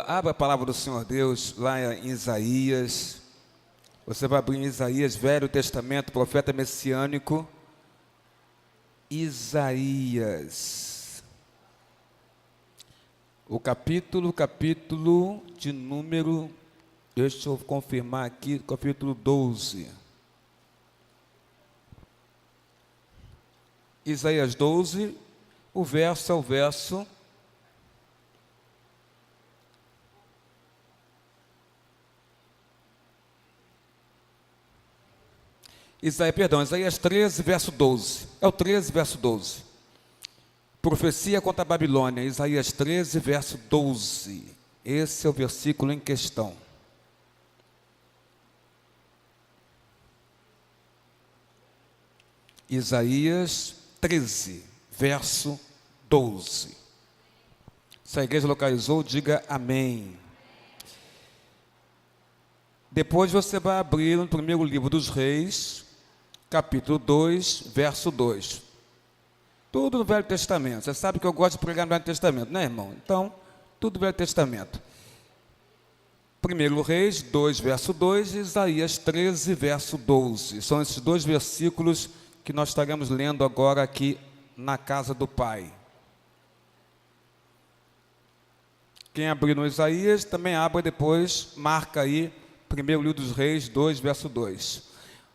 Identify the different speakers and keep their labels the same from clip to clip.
Speaker 1: Abra a palavra do Senhor Deus lá em Isaías. Você vai abrir em Isaías, Velho Testamento, profeta messiânico. Isaías. O capítulo de número, deixa eu confirmar aqui, capítulo 12. Isaías 12, o verso é o verso. Isaías 13, verso 12. É o 13, verso 12. Profecia contra a Babilônia, Isaías 13, verso 12. Esse é o versículo em questão. Isaías 13, verso 12. Se a igreja localizou, diga amém. Depois você vai abrir no primeiro livro dos Reis, capítulo 2, verso 2. Tudo no Velho Testamento. Você sabe que eu gosto de pregar no Velho Testamento, né, irmão? Então, tudo no Velho Testamento. Primeiro Reis 2, verso 2, e Isaías 13, verso 12. São esses dois versículos que nós estaremos lendo agora aqui na casa do Pai. Quem abrir no Isaías, também abra depois, marca aí, primeiro livro dos Reis 2, verso 2.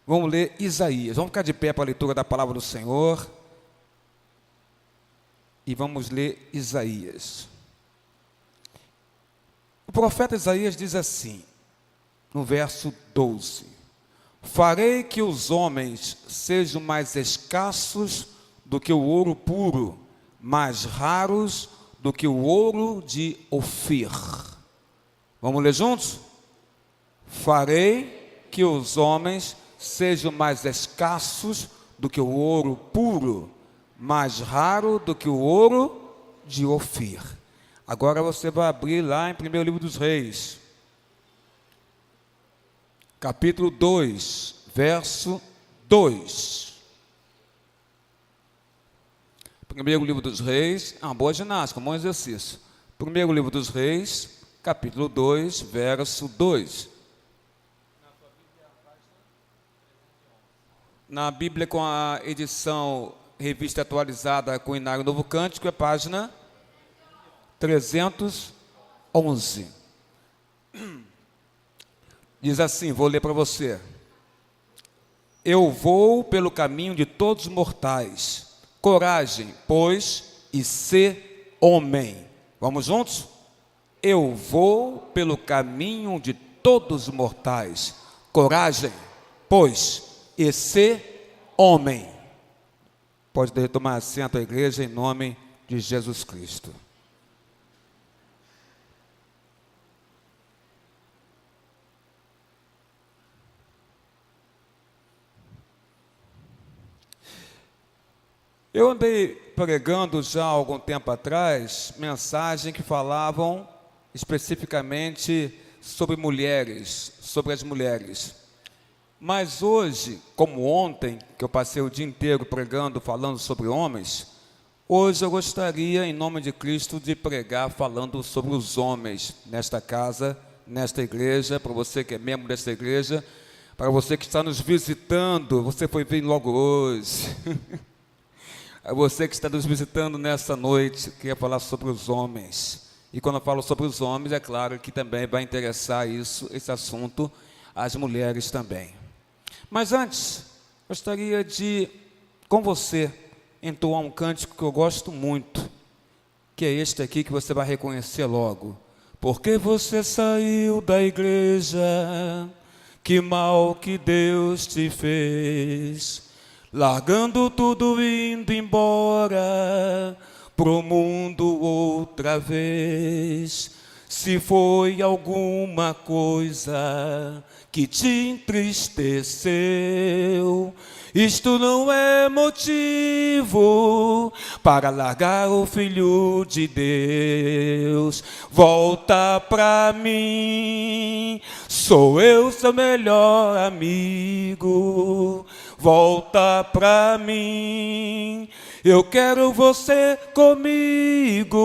Speaker 1: Vamos ler Isaías. Vamos ficar de pé para a leitura da palavra do Senhor. E vamos ler Isaías. O profeta Isaías diz assim, no verso 12: farei que os homens sejam mais escassos do que o ouro puro, mais raros do que o ouro de Ofir. Vamos ler juntos? Farei que os homens sejam mais escassos do que o ouro puro, mais raro do que o ouro de Ofir. Agora você vai abrir lá em primeiro livro dos Reis, capítulo 2, verso 2. Primeiro livro dos Reis, uma boa ginástica, um bom exercício. Primeiro livro dos Reis, capítulo 2, verso 2. Na Bíblia com a edição revista atualizada com o Inário Novo Cântico, é página 311. Diz assim, vou ler para você. Eu vou pelo caminho de todos os mortais. Coragem, pois, e sê homem. Vamos juntos? Eu vou pelo caminho de todos os mortais. Coragem, pois, e sê homem. Pode tomar assento a igreja em nome de Jesus Cristo. Eu andei pregando já há algum tempo atrás mensagens que falavam especificamente sobre mulheres, sobre as mulheres. Mas hoje, como ontem, que eu passei o dia inteiro pregando, falando sobre homens, hoje eu gostaria, em nome de Cristo, de pregar falando sobre os homens nesta casa, nesta igreja, para você que é membro desta igreja, para você que está nos visitando, você foi vir logo hoje. A você que está nos visitando nessa noite, queria falar sobre os homens. E quando eu falo sobre os homens, é claro que também vai interessar esse assunto, às mulheres também. Mas antes, gostaria de, com você, entoar um cântico que eu gosto muito, que é este aqui que você vai reconhecer logo. Porque você saiu da igreja, que mal que Deus te fez, largando tudo, indo embora pro mundo outra vez. Se foi alguma coisa que te entristeceu, isto não é motivo para largar o Filho de Deus. Volta pra mim, sou eu seu melhor amigo. Volta pra mim, eu quero você comigo.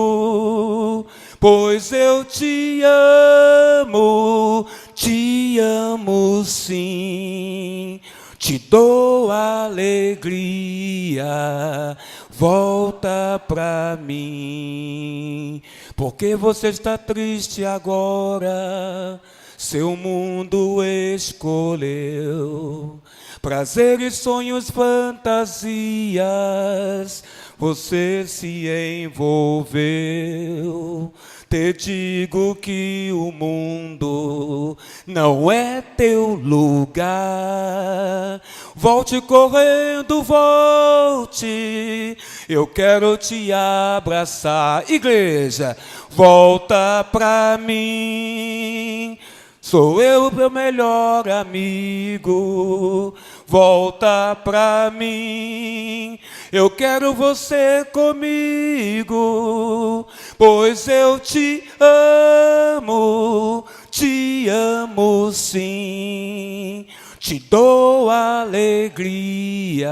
Speaker 1: pois eu te amo sim. Te dou alegria, volta pra mim. Porque você está triste agora, seu mundo escolheu. Prazeres, sonhos, fantasias, você se envolveu. Te digo que o mundo não é teu lugar. Volte correndo, volte, eu quero te abraçar. Igreja, volta pra mim. Sou eu teu melhor amigo, volta pra mim. Eu quero você comigo, pois eu te amo sim. Te dou alegria,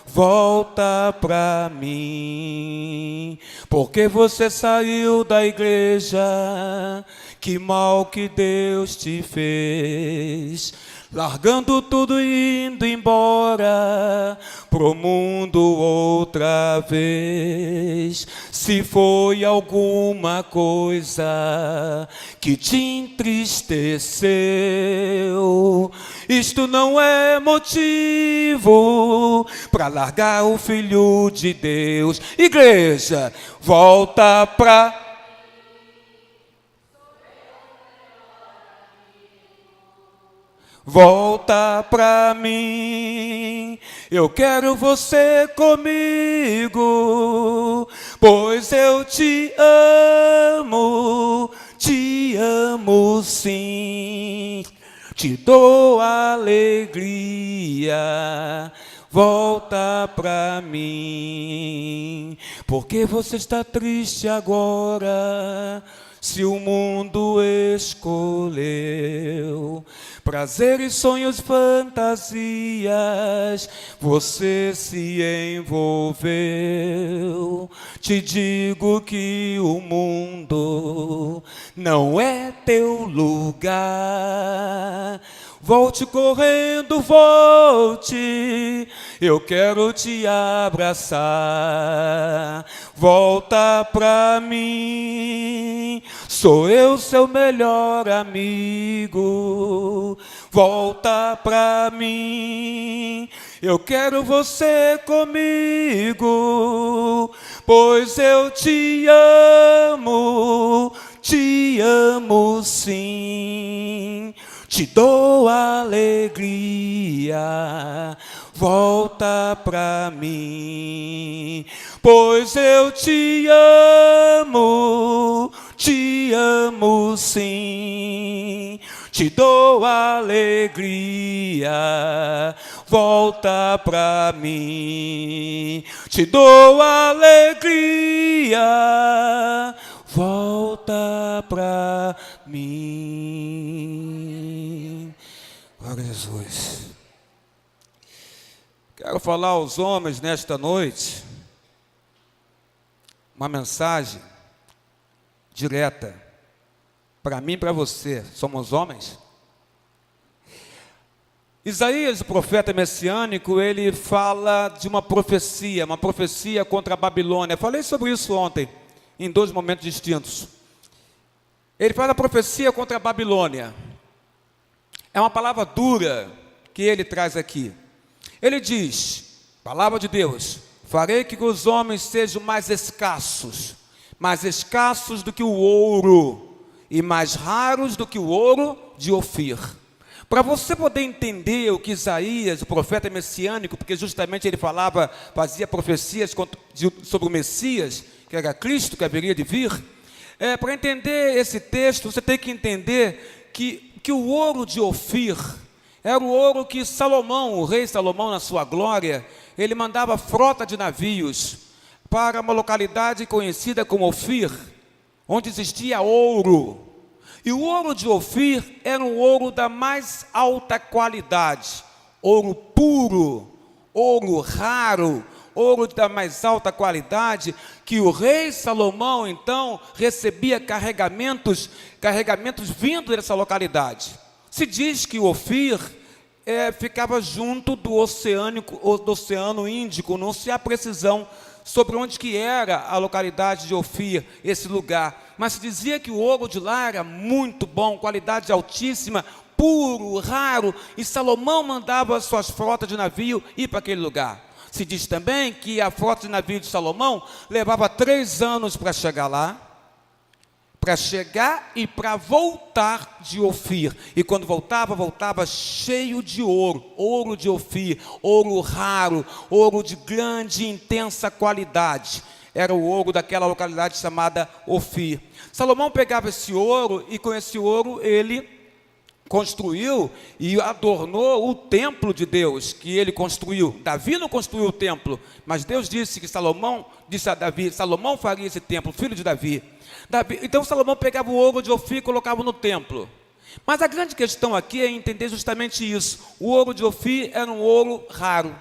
Speaker 1: volta pra mim. Porque você saiu da igreja, que mal que Deus te fez, largando tudo e indo embora pro mundo outra vez. Se foi alguma coisa que te entristeceu, isto não é motivo para largar o Filho de Deus. Igreja, volta pra... Volta pra mim, eu quero você comigo, pois eu te amo sim. Te dou alegria, volta pra mim. Porque você está triste agora, se o mundo escolheu prazeres, sonhos, fantasias, você se envolveu. Te digo que o mundo não é teu lugar. Volte correndo, volte, eu quero te abraçar. Volta pra mim, sou eu seu melhor amigo. Volta pra mim, eu quero você comigo, pois eu te amo sim. Te dou alegria, volta pra mim, pois eu te amo sim. Te dou alegria, volta pra mim. Te dou alegria, volta pra mim. Glória a Jesus. Quero falar aos homens nesta noite uma mensagem direta para mim e para você. Somos homens. Isaías, o profeta messiânico, ele fala de uma profecia contra a Babilônia. Falei sobre isso ontem, em 2 momentos distintos. Ele fala da profecia contra a Babilônia. É uma palavra dura que ele traz aqui. Ele diz, palavra de Deus, farei que os homens sejam mais escassos do que o ouro, e mais raros do que o ouro de Ofir. Para você poder entender o que Isaías, o profeta messiânico, porque justamente ele fazia profecias sobre o Messias, que era Cristo, que haveria de vir. Para entender esse texto, você tem que entender que o ouro de Ofir era o ouro que Salomão, o rei Salomão, na sua glória, ele mandava frota de navios para uma localidade conhecida como Ofir, onde existia ouro. E o ouro de Ofir era um ouro da mais alta qualidade, ouro puro, ouro raro, ouro da mais alta qualidade, que o rei Salomão, então, recebia carregamentos vindo dessa localidade. Se diz que Ofir ficava junto do Oceano Índico, não se há precisão sobre onde que era a localidade de Ofir, esse lugar. Mas se dizia que o ouro de lá era muito bom, qualidade altíssima, puro, raro, e Salomão mandava as suas frotas de navio ir para aquele lugar. Se diz também que a frota de navio de Salomão levava 3 anos para chegar lá, para chegar e para voltar de Ofir. E quando voltava cheio de ouro, ouro de Ofir, ouro raro, ouro de grande e intensa qualidade. Era o ouro daquela localidade chamada Ofir. Salomão pegava esse ouro e com esse ouro ele construiu e adornou o templo de Deus, que ele construiu. Davi não construiu o templo, mas Deus disse a Davi, Salomão faria esse templo, filho de Davi. Então Salomão pegava o ouro de Ofir e colocava no templo. Mas a grande questão aqui é entender justamente isso. O ouro de Ofir era um ouro raro.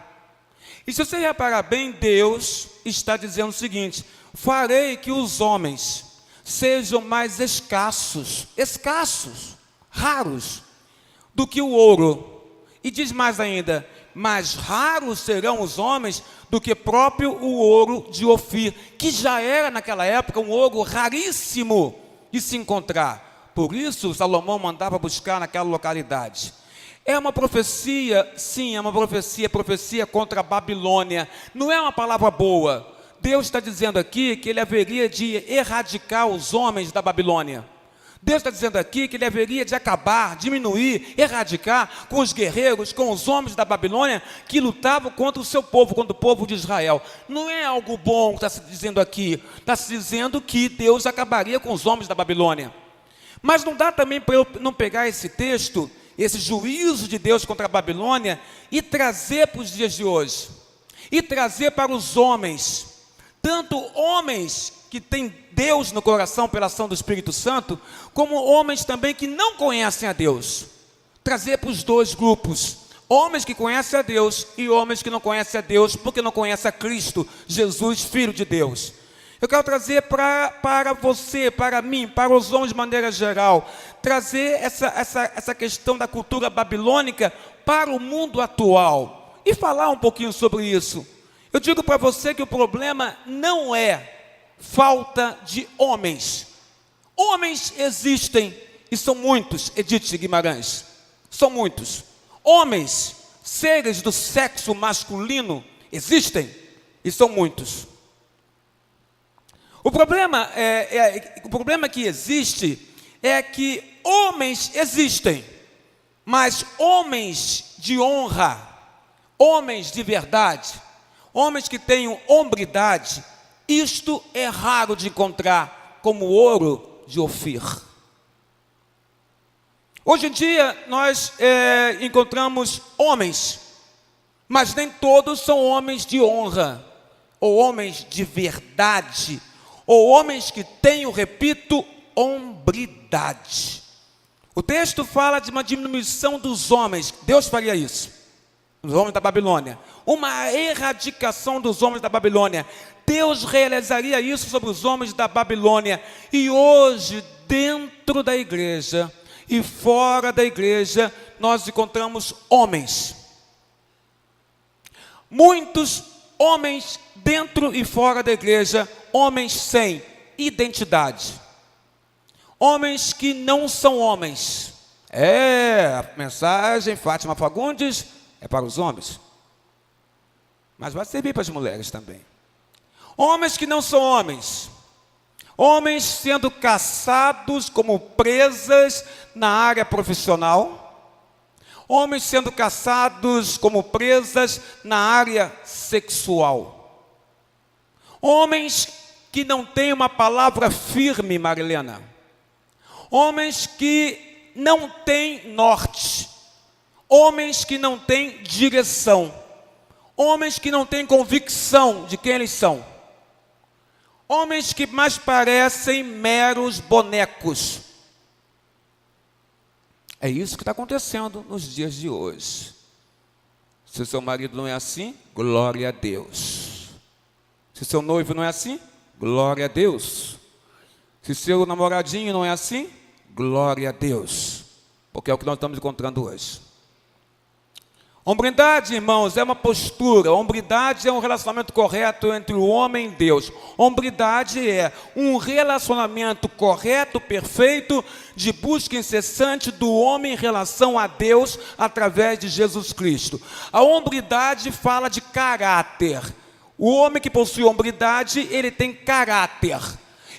Speaker 1: E se você reparar bem, Deus está dizendo o seguinte: farei que os homens sejam mais escassos, raros, do que o ouro. E diz mais ainda: mais raros serão os homens do que próprio o ouro de Ofir, que já era naquela época um ouro raríssimo de se encontrar. Por isso Salomão mandava buscar naquela localidade. É uma profecia, sim, é uma profecia contra a Babilônia. Não é uma palavra boa. Deus está dizendo aqui que ele haveria de erradicar os homens da Babilônia. Deus está dizendo aqui que ele haveria de acabar, diminuir, erradicar com os guerreiros, com os homens da Babilônia que lutavam contra o seu povo, contra o povo de Israel. Não é algo bom que está se dizendo aqui. Está se dizendo que Deus acabaria com os homens da Babilônia. Mas não dá também para eu não pegar esse texto, esse juízo de Deus contra a Babilônia, e trazer para os dias de hoje. E trazer para os homens, tanto homens que têm Deus no coração pela ação do Espírito Santo, como homens também que não conhecem a Deus. Trazer para os dois grupos, homens que conhecem a Deus e homens que não conhecem a Deus porque não conhecem a Cristo, Jesus, Filho de Deus. Eu quero trazer para você, para mim, para os homens de maneira geral, trazer essa questão da cultura babilônica para o mundo atual e falar um pouquinho sobre isso. Eu digo para você que o problema não é falta de homens. Homens existem e são muitos, Edith Guimarães, são muitos. Homens, seres do sexo masculino, existem e são muitos. O problema que existe é que homens existem, mas homens de honra, homens de verdade, homens que tenham hombridade, isto é raro de encontrar, como o ouro de Ofir. Hoje em dia nós encontramos homens, mas nem todos são homens de honra, ou homens de verdade, ou homens que tenham, repito, hombridade. O texto fala de uma diminuição dos homens. Deus faria isso, os homens da Babilônia, uma erradicação dos homens da Babilônia. Deus realizaria isso sobre os homens da Babilônia. E hoje, dentro da igreja e fora da igreja, nós encontramos homens. Muitos homens dentro e fora da igreja, homens sem identidade. Homens que não são homens. A mensagem, Fátima Fagundes, é para os homens. Mas vai servir para as mulheres também. Homens que não são homens. Homens sendo caçados como presas na área profissional. Homens sendo caçados como presas na área sexual. Homens que não têm uma palavra firme, Marilena. Homens que não têm norte. Homens que não têm direção. Homens que não têm convicção de quem eles são. Homens que mais parecem meros bonecos. É isso que está acontecendo nos dias de hoje. Se o seu marido não é assim, glória a Deus. Se seu noivo não é assim, glória a Deus. Se seu namoradinho não é assim, glória a Deus. Porque é o que nós estamos encontrando hoje. Hombridade, irmãos, é uma postura. Hombridade é um relacionamento correto entre o homem e Deus. Hombridade é um relacionamento correto, perfeito, de busca incessante do homem em relação a Deus através de Jesus Cristo. A hombridade fala de caráter. O homem que possui hombridade, ele tem caráter.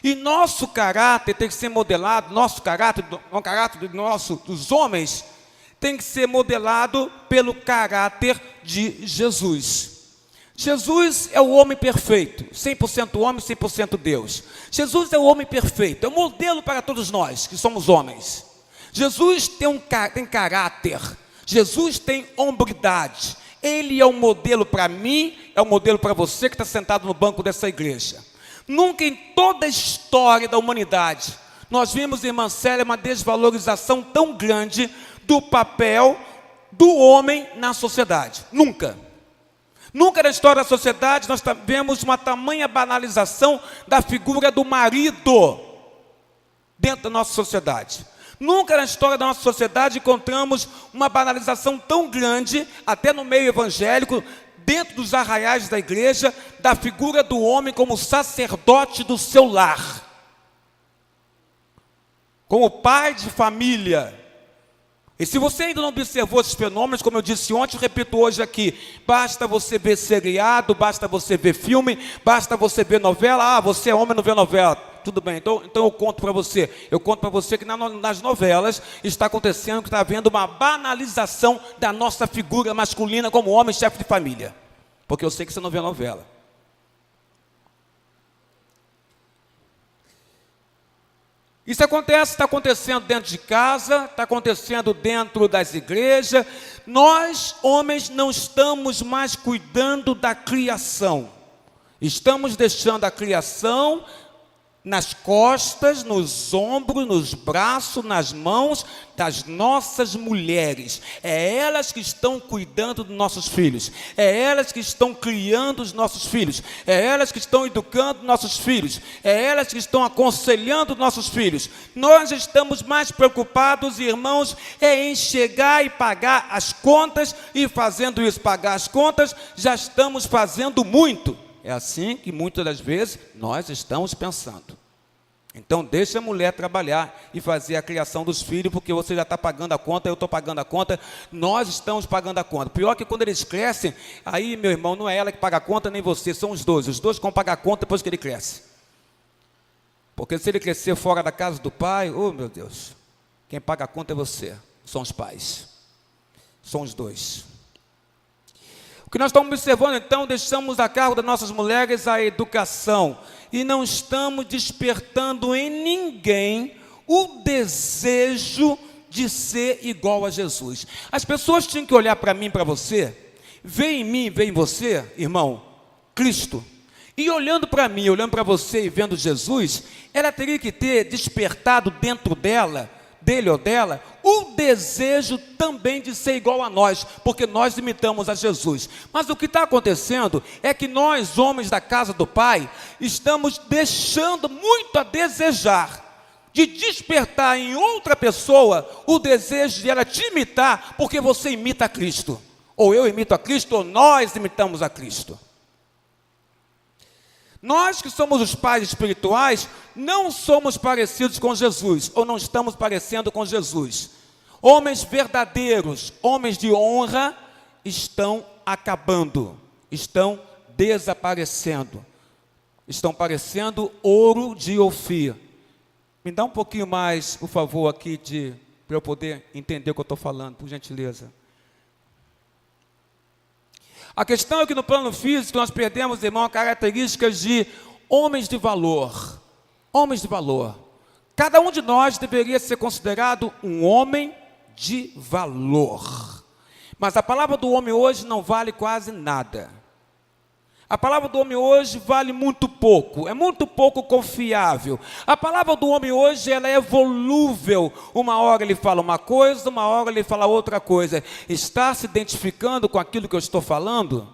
Speaker 1: E nosso caráter tem que ser modelado, nosso caráter, o caráter dos homens, tem que ser modelado pelo caráter de Jesus. Jesus é o homem perfeito, 100% homem, 100% Deus. Jesus é o homem perfeito, é o modelo para todos nós que somos homens. Jesus tem caráter, Jesus tem hombridade. Ele é um modelo para mim, é um modelo para você que está sentado no banco dessa igreja. Nunca em toda a história da humanidade nós vimos, irmã Célia, uma desvalorização tão grande do papel do homem na sociedade. Nunca. Nunca na história da sociedade nós vemos uma tamanha banalização da figura do marido dentro da nossa sociedade. Nunca na história da nossa sociedade encontramos uma banalização tão grande, até no meio evangélico, dentro dos arraiais da igreja, da figura do homem como sacerdote do seu lar, como pai de família. E se você ainda não observou esses fenômenos, como eu disse ontem, eu repito hoje aqui, basta você ver seriado, basta você ver filme, basta você ver novela. Ah, você é homem, não vê novela. Tudo bem, então eu conto para você. Eu conto para você que nas novelas está acontecendo, que está havendo uma banalização da nossa figura masculina como homem, chefe de família. Porque eu sei que você não vê novela. Isso acontece, está acontecendo dentro de casa, está acontecendo dentro das igrejas. Nós, homens, não estamos mais cuidando da criação. Estamos deixando a criação nas costas, nos ombros, nos braços, nas mãos das nossas mulheres. É elas que estão cuidando dos nossos filhos. É elas que estão criando os nossos filhos. É elas que estão educando nossos filhos. É elas que estão aconselhando nossos filhos. Nós estamos mais preocupados, irmãos, em chegar e pagar as contas, e fazendo isso, pagar as contas, já estamos fazendo muito. É assim que muitas das vezes nós estamos pensando. Então deixa a mulher trabalhar e fazer a criação dos filhos, porque você já está pagando a conta, eu estou pagando a conta, nós estamos pagando a conta. Pior que quando eles crescem, aí, meu irmão, não é ela que paga a conta, nem você, são os dois que vão pagar a conta depois que ele cresce. Porque se ele crescer fora da casa do pai, oh meu Deus, quem paga a conta é você, são os pais, são os dois. O que nós estamos observando, então, deixamos a cargo das nossas mulheres a educação e não estamos despertando em ninguém o desejo de ser igual a Jesus. As pessoas tinham que olhar para mim e para você, ver em mim, ver em você, irmão, Cristo. E olhando para mim, olhando para você e vendo Jesus, ela teria que ter despertado dentro dela, dele ou dela, o desejo também de ser igual a nós, porque nós imitamos a Jesus. Mas o que está acontecendo é que nós, homens da casa do Pai, estamos deixando muito a desejar, de despertar em outra pessoa o desejo de ela te imitar, porque você imita a Cristo, ou eu imito a Cristo, ou nós imitamos a Cristo. Nós que somos os pais espirituais, não somos parecidos com Jesus, ou não estamos parecendo com Jesus. Homens verdadeiros, homens de honra, estão acabando, estão desaparecendo, estão parecendo ouro de Ofir. Me dá um pouquinho mais, por favor, aqui, para eu poder entender o que eu estou falando, por gentileza. A questão é que no plano físico nós perdemos, irmão, características de homens de valor. Homens de valor. Cada um de nós deveria ser considerado um homem de valor. Mas a palavra do homem hoje não vale quase nada. A palavra do homem hoje vale muito pouco, é muito pouco confiável. A palavra do homem hoje, ela é volúvel. Uma hora ele fala uma coisa, uma hora ele fala outra coisa. Está se identificando com aquilo que eu estou falando?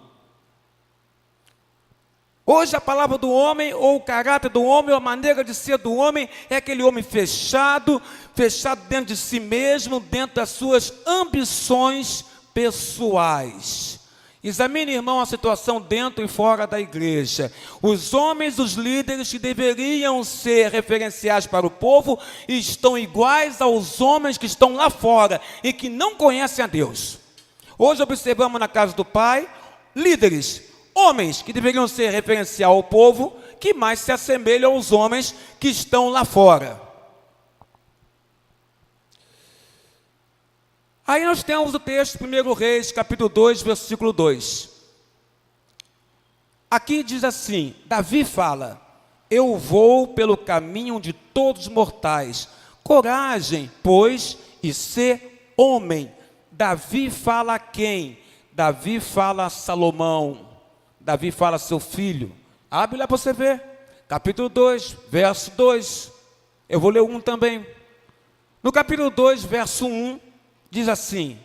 Speaker 1: Hoje a palavra do homem, ou o caráter do homem, ou a maneira de ser do homem, é aquele homem fechado dentro de si mesmo, dentro das suas ambições pessoais. Examine, irmão, a situação dentro e fora da igreja. Os homens, os líderes que deveriam ser referenciais para o povo, estão iguais aos homens que estão lá fora e que não conhecem a Deus. Hoje observamos na casa do Pai, líderes, homens que deveriam ser referencial ao povo, que mais se assemelham aos homens que estão lá fora. Aí nós temos o texto, 1 Reis, capítulo 2, versículo 2. Aqui diz assim, Davi fala, eu vou pelo caminho de todos os mortais, coragem, pois, e ser homem. Davi fala a quem? Davi fala a Salomão. Davi fala a seu filho. Abre lá para você ver. Capítulo 2, verso 2. Eu vou ler um também. No capítulo 2, verso 1, diz assim,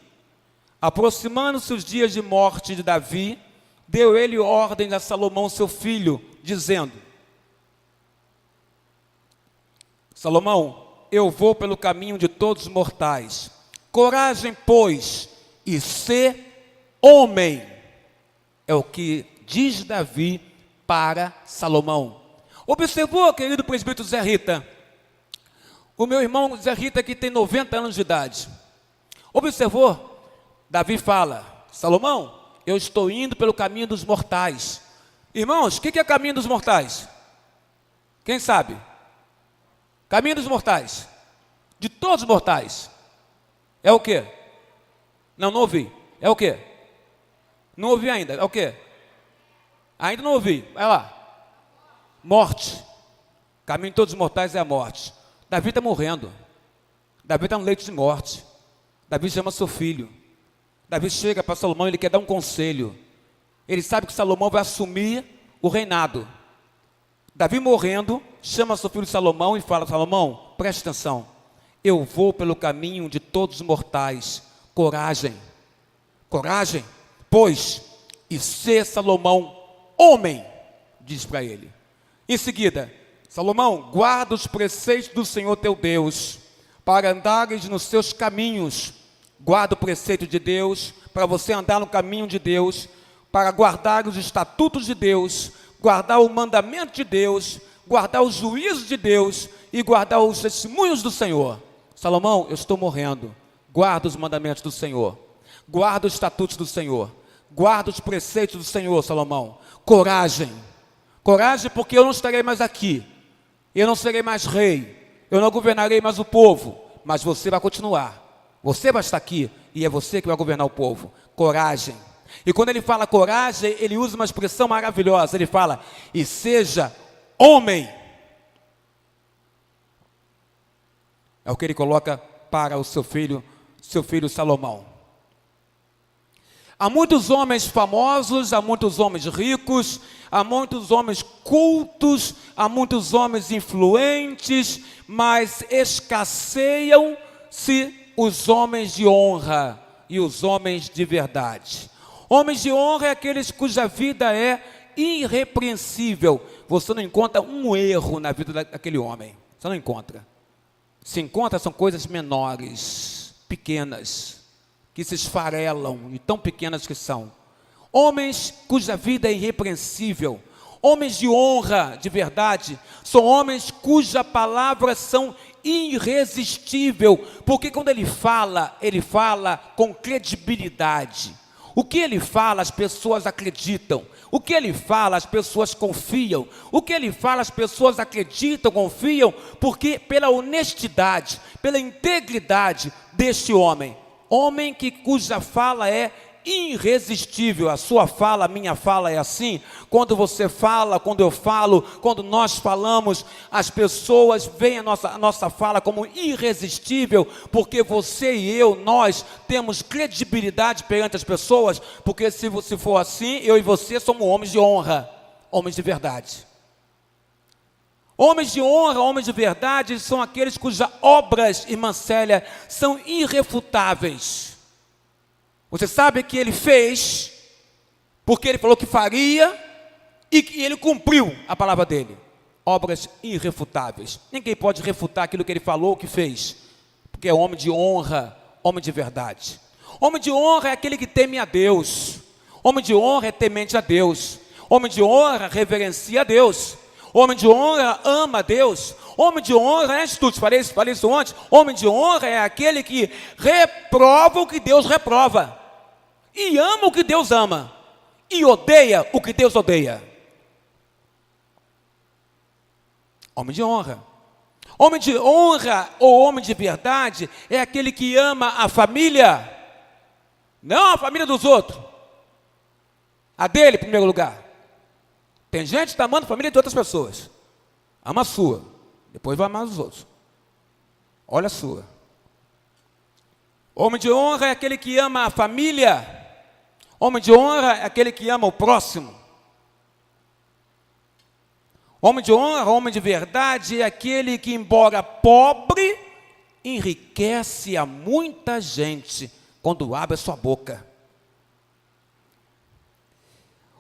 Speaker 1: aproximando-se os dias de morte de Davi, deu ele ordem a Salomão, seu filho, dizendo, Salomão, eu vou pelo caminho de todos os mortais, coragem, pois, e ser homem, é o que diz Davi para Salomão. Observou, querido presbítero Zé Rita, o meu irmão Zé Rita que tem 90 anos de idade, observou? Davi fala, Salomão, eu estou indo pelo caminho dos mortais. Irmãos, o que é o caminho dos mortais? Quem sabe? Caminho dos mortais. De todos os mortais. É o quê? Não ouvi. É o quê? Não ouvi ainda. É o quê? Ainda não ouvi. Vai lá. Morte. Caminho de todos os mortais é a morte. Davi está morrendo. Davi está no leito de morte. Davi chama seu filho. Davi chega para Salomão, ele quer dar um conselho. Ele sabe que Salomão vai assumir o reinado. Davi morrendo, chama seu filho Salomão e fala, Salomão, preste atenção. Eu vou pelo caminho de todos os mortais. Coragem. Coragem, pois, e ser Salomão homem, diz para ele. Em seguida, Salomão, guarda os preceitos do Senhor teu Deus, para andares nos seus caminhos. Guarda o preceito de Deus, para você andar no caminho de Deus, para guardar os estatutos de Deus, guardar o mandamento de Deus, guardar os juízos de Deus e guardar os testemunhos do Senhor. Salomão, eu estou morrendo. Guarda os mandamentos do Senhor. Guarda os estatutos do Senhor. Guarda os preceitos do Senhor, Salomão. Coragem. Coragem, porque eu não estarei mais aqui. Eu não serei mais rei. Eu não governarei mais o povo. Mas você vai continuar. Você vai estar aqui e é você que vai governar o povo. Coragem. E quando ele fala coragem, ele usa uma expressão maravilhosa. Ele fala, e seja homem. É o que ele coloca para o seu filho Salomão. Há muitos homens famosos, há muitos homens ricos, há muitos homens cultos, há muitos homens influentes, mas escasseiam-se os homens de honra e os homens de verdade. Homens de honra é aqueles cuja vida é irrepreensível. Você não encontra um erro na vida daquele homem. Você não encontra. Se encontra, são coisas menores, pequenas, que se esfarelam, e tão pequenas que são. Homens cuja vida é irrepreensível. Homens de honra, de verdade, são homens cuja palavras são irresistível, porque quando ele fala com credibilidade. O que ele fala, as pessoas acreditam. O que ele fala, as pessoas confiam. O que ele fala, as pessoas acreditam, confiam, porque pela honestidade, pela integridade deste homem. Homem cuja fala é irresistível. A sua fala, a minha fala é assim. Quando você fala, quando eu falo, quando nós falamos, as pessoas veem a nossa fala como irresistível, porque você e eu, nós temos credibilidade perante as pessoas, porque se for assim, eu e você somos homens de honra, homens de verdade. Homens de honra, homens de verdade, são aqueles cujas obras, irmã Célia, são irrefutáveis. Você sabe que ele fez, porque ele falou que faria, e que ele cumpriu a palavra dele. Obras irrefutáveis. Ninguém pode refutar aquilo que ele falou, que fez, porque é homem de honra, homem de verdade. Homem de honra é aquele que teme a Deus. Homem de honra é temente a Deus. Homem de honra reverencia a Deus. Homem de honra ama a Deus. Homem de honra é atitude. Falei isso ontem. Homem de honra é aquele que reprova o que Deus reprova, e ama o que Deus ama, e odeia o que Deus odeia. Homem de honra. Homem de honra ou homem de verdade é aquele que ama a família, não a família dos outros, a dele em primeiro lugar. Tem gente que está amando a família de outras pessoas. Ama a sua, depois vai amar os outros. Olha a sua. Homem de honra é aquele que ama a família. Homem de honra é aquele que ama o próximo. Homem de honra, homem de verdade é aquele que, embora pobre, enriquece a muita gente quando abre a sua boca.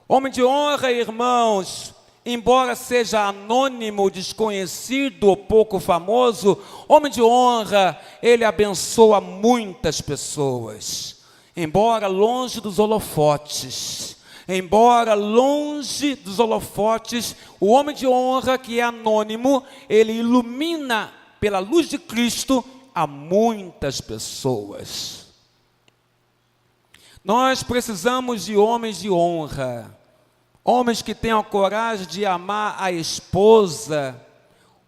Speaker 1: Homem de honra, irmãos, embora seja anônimo, desconhecido ou pouco famoso, homem de honra, ele abençoa muitas pessoas. Embora longe dos holofotes, o homem de honra, que é anônimo, ele ilumina pela luz de Cristo a muitas pessoas. Nós precisamos de homens de honra. Homens que tenham coragem de amar a esposa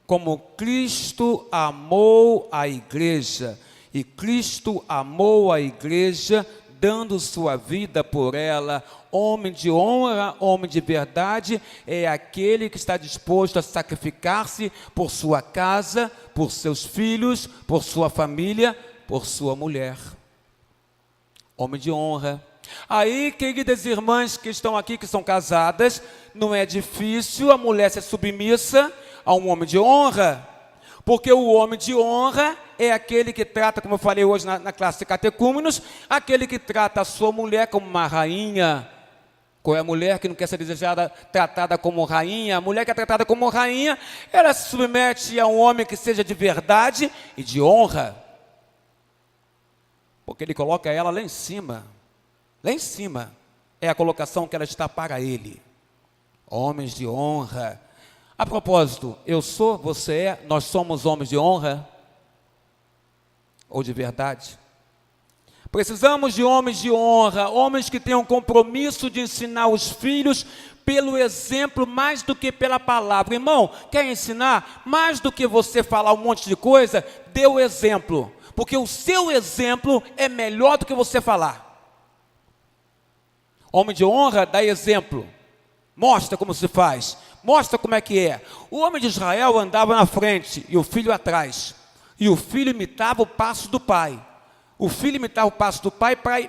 Speaker 1: como Cristo amou a igreja. E Cristo amou a igreja, dando sua vida por ela. Homem de honra, homem de verdade, é aquele que está disposto a sacrificar-se por sua casa, por seus filhos, por sua família, por sua mulher. Homem de honra. Aí, queridas irmãs que estão aqui, que são casadas, não é difícil a mulher ser submissa a um homem de honra, porque o homem de honra é aquele que trata, como eu falei hoje na classe de catecúmenos, aquele que trata a sua mulher como uma rainha. Qual é a mulher que não quer ser desejada, tratada como rainha? A mulher que é tratada como rainha, ela se submete a um homem que seja de verdade e de honra, porque ele coloca ela lá em cima. Lá em cima é a colocação que ela está para ele. Homens de honra. A propósito, eu sou, você é, nós somos homens de honra ou de verdade? Precisamos de homens de honra, homens que tenham compromisso de ensinar os filhos pelo exemplo mais do que pela palavra. Irmão, quer ensinar? Mais do que você falar um monte de coisa, dê o exemplo, porque o seu exemplo é melhor do que você falar. Homem de honra dá exemplo, mostra como se faz, mostra como é que é. O homem de Israel andava na frente e o filho atrás, e o filho imitava o passo do pai. O filho imitava o passo do pai para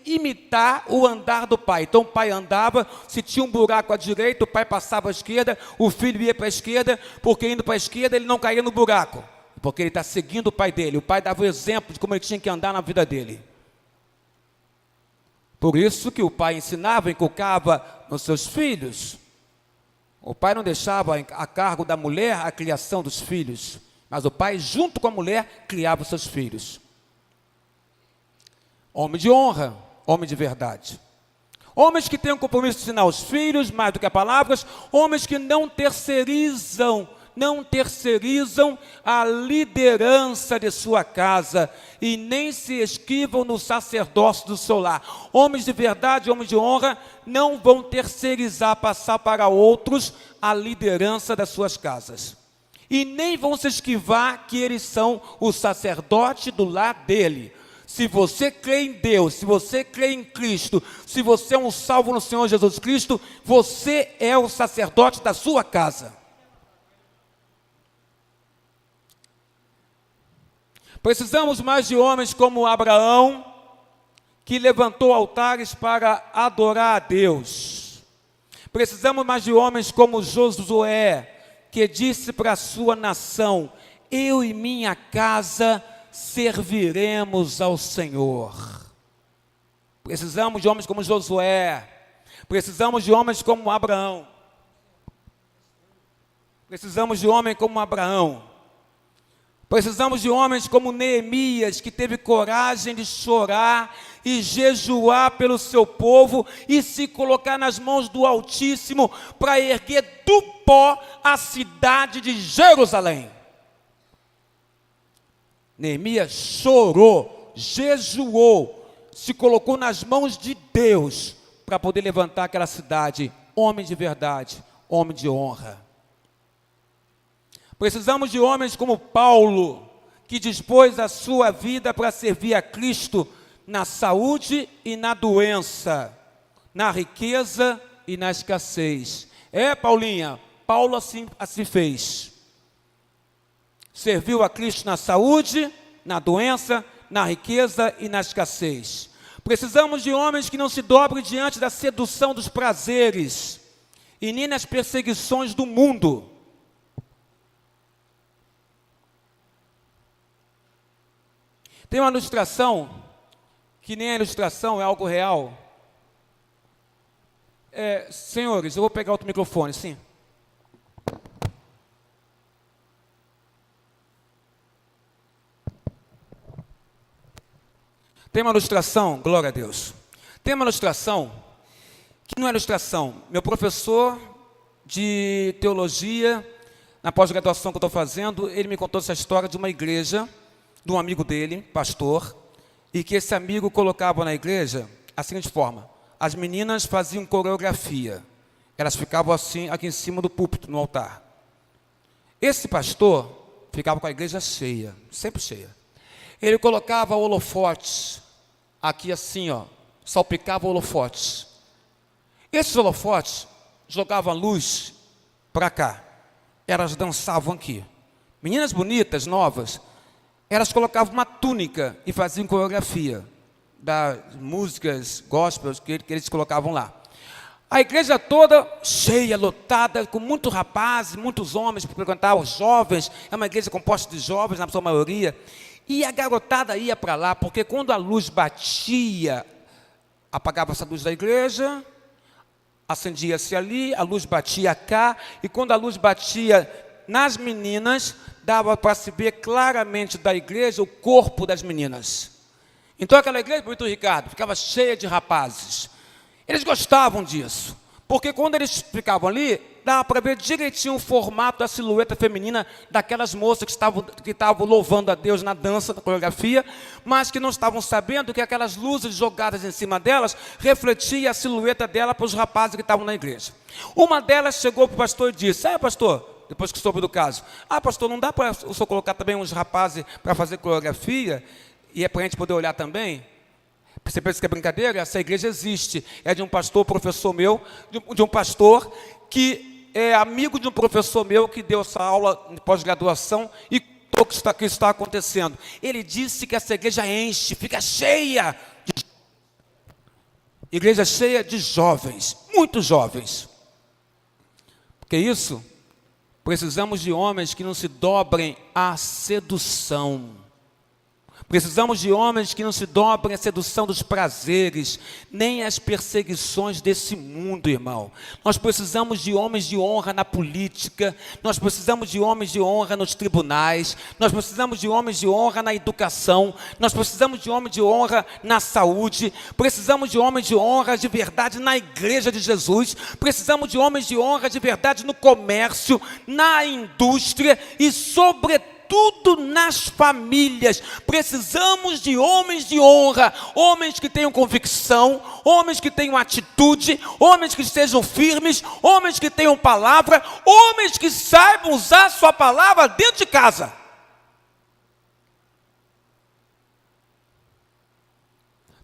Speaker 1: imitar o andar do pai. Então o pai andava, se tinha um buraco à direita, o pai passava à esquerda, o filho ia para a esquerda, porque indo para a esquerda ele não caía no buraco, porque ele está seguindo o pai dele. O pai dava o exemplo de como ele tinha que andar na vida dele. Por isso que o pai ensinava, inculcava nos seus filhos. O pai não deixava a cargo da mulher a criação dos filhos, mas o pai, junto com a mulher, criava os seus filhos. Homem de honra, homem de verdade. Homens que têm um compromisso de ensinar os filhos, mais do que a palavras. Homens que não terceirizam a liderança de sua casa e nem se esquivam no sacerdócio do seu lar. Homens de verdade, homens de honra, não vão terceirizar, passar para outros a liderança das suas casas. E nem vão se esquivar que eles são o sacerdote do lar dele. Se você crê em Deus, se você crê em Cristo, se você é um salvo no Senhor Jesus Cristo, você é o sacerdote da sua casa. Precisamos mais de homens como Abraão, que levantou altares para adorar a Deus. Precisamos mais de homens como Josué, que disse para a sua nação: eu e minha casa serviremos ao Senhor. Precisamos de homens como Josué, precisamos de homens como Abraão. Precisamos de homens como Abraão. Precisamos de homens como Neemias, que teve coragem de chorar e jejuar pelo seu povo e se colocar nas mãos do Altíssimo para erguer do pó a cidade de Jerusalém. Neemias chorou, jejuou, se colocou nas mãos de Deus para poder levantar aquela cidade. Homem de verdade, homem de honra. Precisamos de homens como Paulo, que dispôs a sua vida para servir a Cristo na saúde e na doença, na riqueza e na escassez. Paulinha, Paulo assim fez. Serviu a Cristo na saúde, na doença, na riqueza e na escassez. Precisamos de homens que não se dobrem diante da sedução dos prazeres e nem nas perseguições do mundo. Tem uma ilustração, que nem a ilustração, é algo real. Senhores, eu vou pegar outro microfone, sim. Tem uma ilustração, glória a Deus. Tem uma ilustração, que não é ilustração. Meu professor de teologia, na pós-graduação que eu estou fazendo, ele me contou essa história de uma igreja, de um amigo dele, pastor, e que esse amigo colocava na igreja a seguinte forma: as meninas faziam coreografia, elas ficavam assim, aqui em cima do púlpito, no altar. Esse pastor ficava com a igreja cheia, sempre cheia. Ele colocava holofotes, aqui assim, salpicava holofotes. Esses holofotes jogavam luz para cá, elas dançavam aqui. Meninas bonitas, novas, elas colocavam uma túnica e faziam coreografia das músicas gospels que eles colocavam lá. A igreja toda cheia, lotada, com muitos rapazes, muitos homens para frequentar, os jovens. É uma igreja composta de jovens, na sua maioria. E a garotada ia para lá, porque quando a luz batia, apagava essa luz da igreja, acendia-se ali, a luz batia cá, e quando a luz batia nas meninas, dava para se ver claramente da igreja o corpo das meninas. Então aquela igreja, muito Ricardo, ficava cheia de rapazes. Eles gostavam disso, porque quando eles ficavam ali, dava para ver direitinho o formato da silhueta feminina daquelas moças que estavam louvando a Deus na dança, na coreografia, mas que não estavam sabendo que aquelas luzes jogadas em cima delas refletiam a silhueta dela para os rapazes que estavam na igreja. Uma delas chegou para o pastor e disse: pastor, depois que soube do caso, pastor, não dá para o senhor colocar também uns rapazes para fazer coreografia? E é para a gente poder olhar também? Você pensa que é brincadeira? Essa igreja existe. É de um pastor, professor meu, de um pastor que é amigo de um professor meu que deu essa aula de pós-graduação e o que está acontecendo. Ele disse que essa igreja enche, fica cheia. Igreja cheia de jovens, muitos jovens. Porque isso, precisamos de homens que não se dobrem à sedução. Precisamos de homens que não se dobrem à sedução dos prazeres, nem às perseguições desse mundo, irmão. Nós precisamos de homens de honra na política, nós precisamos de homens de honra nos tribunais, nós precisamos de homens de honra na educação, nós precisamos de homens de honra na saúde, precisamos de homens de honra de verdade na igreja de Jesus, precisamos de homens de honra de verdade no comércio, na indústria e, sobretudo, nas famílias. Precisamos de homens de honra, homens que tenham convicção, homens que tenham atitude, homens que estejam firmes, homens que tenham palavra, homens que saibam usar sua palavra dentro de casa.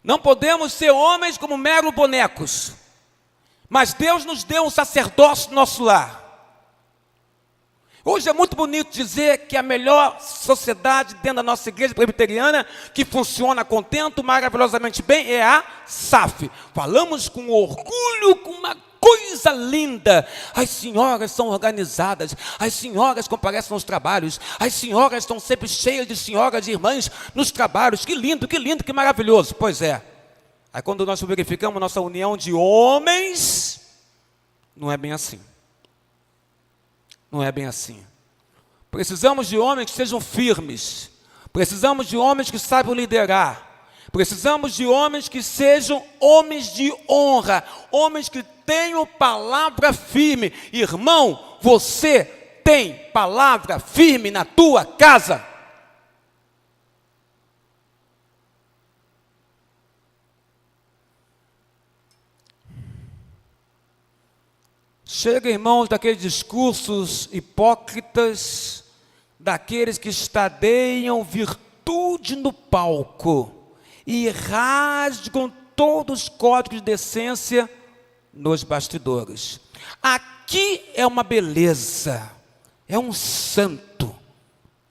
Speaker 1: Não podemos ser homens como meros bonecos, mas Deus nos deu um sacerdócio no nosso lar. Hoje é muito bonito dizer que a melhor sociedade dentro da nossa igreja presbiteriana, que funciona contento, maravilhosamente bem, é a SAF. Falamos com orgulho, com uma coisa linda. As senhoras são organizadas, as senhoras comparecem nos trabalhos, as senhoras estão sempre cheias de senhoras e irmãs nos trabalhos. Que lindo, que maravilhoso. Pois é. Aí quando nós verificamos nossa união de homens, não é bem assim. Não é bem assim. Precisamos de homens que sejam firmes. Precisamos de homens que saibam liderar. Precisamos de homens que sejam homens de honra. Homens que tenham palavra firme. Irmão, você tem palavra firme na tua casa? Chega, irmãos, daqueles discursos hipócritas, daqueles que estadeiam virtude no palco e rasgam todos os códigos de decência nos bastidores. Aqui é uma beleza, é um santo,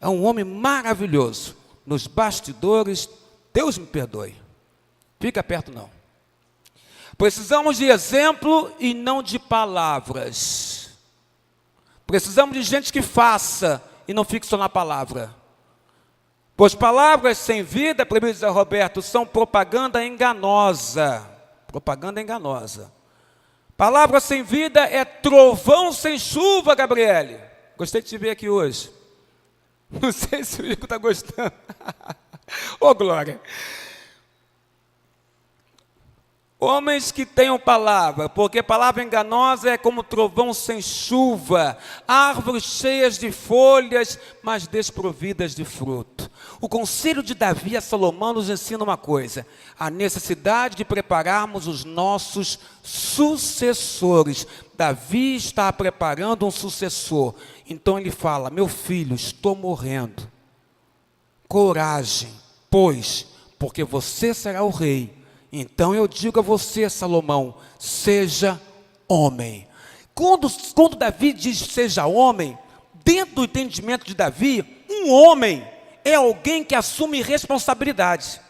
Speaker 1: é um homem maravilhoso. Nos bastidores, Deus me perdoe, fica perto não. Precisamos de exemplo e não de palavras. Precisamos de gente que faça e não fique só na palavra. Pois palavras sem vida, primeiro diz Roberto, são propaganda enganosa. Propaganda enganosa. Palavra sem vida é trovão sem chuva, Gabriele. Gostei de te ver aqui hoje. Não sei se o Igor está gostando. Ô, glória. Homens que tenham palavra, porque palavra enganosa é como trovão sem chuva, árvores cheias de folhas, mas desprovidas de fruto. O conselho de Davi a Salomão nos ensina uma coisa: a necessidade de prepararmos os nossos sucessores. Davi está preparando um sucessor, então ele fala: meu filho, estou morrendo, coragem, pois, porque você será o rei. Então eu digo a você, Salomão, seja homem. Quando Davi diz seja homem, dentro do entendimento de Davi, um homem é alguém que assume responsabilidade.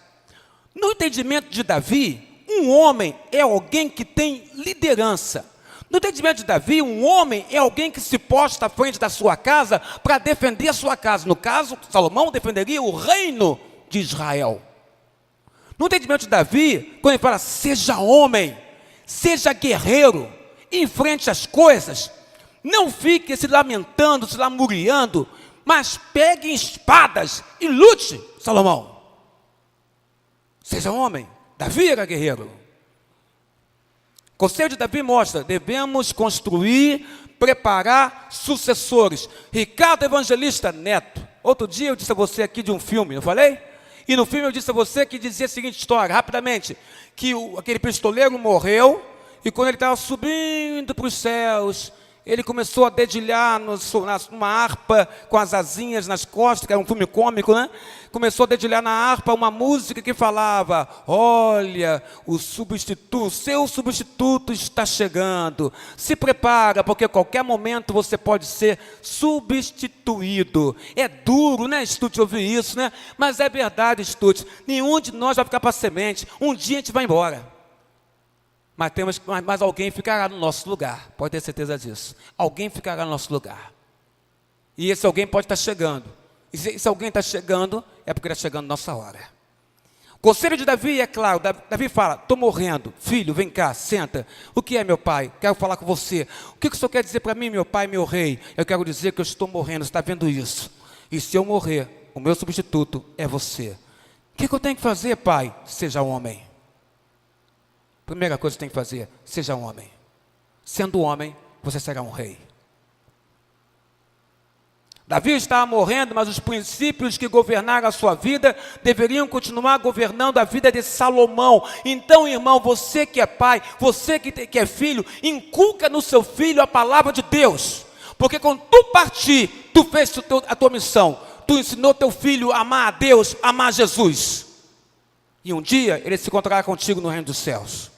Speaker 1: No entendimento de Davi, um homem é alguém que tem liderança. No entendimento de Davi, um homem é alguém que se posta à frente da sua casa para defender a sua casa. No caso, Salomão defenderia o reino de Israel. No entendimento de Davi, quando ele fala, seja homem, seja guerreiro, enfrente as coisas, não fique se lamentando, se lamuriando, mas pegue espadas e lute, Salomão. Seja homem. Davi era guerreiro. O conselho de Davi mostra, devemos construir, preparar sucessores. Ricardo Evangelista Neto, outro dia eu disse a você aqui de um filme, não falei? E no filme eu disse a você que dizia a seguinte história, rapidamente, que aquele pistoleiro morreu, e quando ele estava subindo para os céus, ele começou a dedilhar numa harpa, com as asinhas nas costas, que era um filme cômico, né? Começou a dedilhar na harpa uma música que falava, olha, seu substituto está chegando, se prepara, porque a qualquer momento você pode ser substituído. É duro, né, Stutz, ouvir isso, né? Mas é verdade, Stutz, nenhum de nós vai ficar para semente, um dia a gente vai embora. Mas alguém ficará no nosso lugar, pode ter certeza disso. Alguém ficará no nosso lugar. E esse alguém pode estar chegando. E se alguém está chegando, é porque está chegando a nossa hora. O conselho de Davi é claro, Davi fala, estou morrendo, filho, vem cá, senta. O que é, meu pai? Quero falar com você. O que o senhor quer dizer para mim, meu pai, meu rei? Eu quero dizer que eu estou morrendo, você está vendo isso? E se eu morrer, o meu substituto é você. O que eu tenho que fazer, pai? Seja homem. Primeira coisa que você tem que fazer, seja homem. Sendo homem, você será um rei. Davi estava morrendo, mas os princípios que governaram a sua vida deveriam continuar governando a vida de Salomão. Então, irmão, você que é pai, você que é filho, inculca no seu filho a palavra de Deus. Porque quando tu partir, tu fez a tua missão. Tu ensinou teu filho a amar a Deus, a amar Jesus. E um dia ele se encontrará contigo no reino dos céus.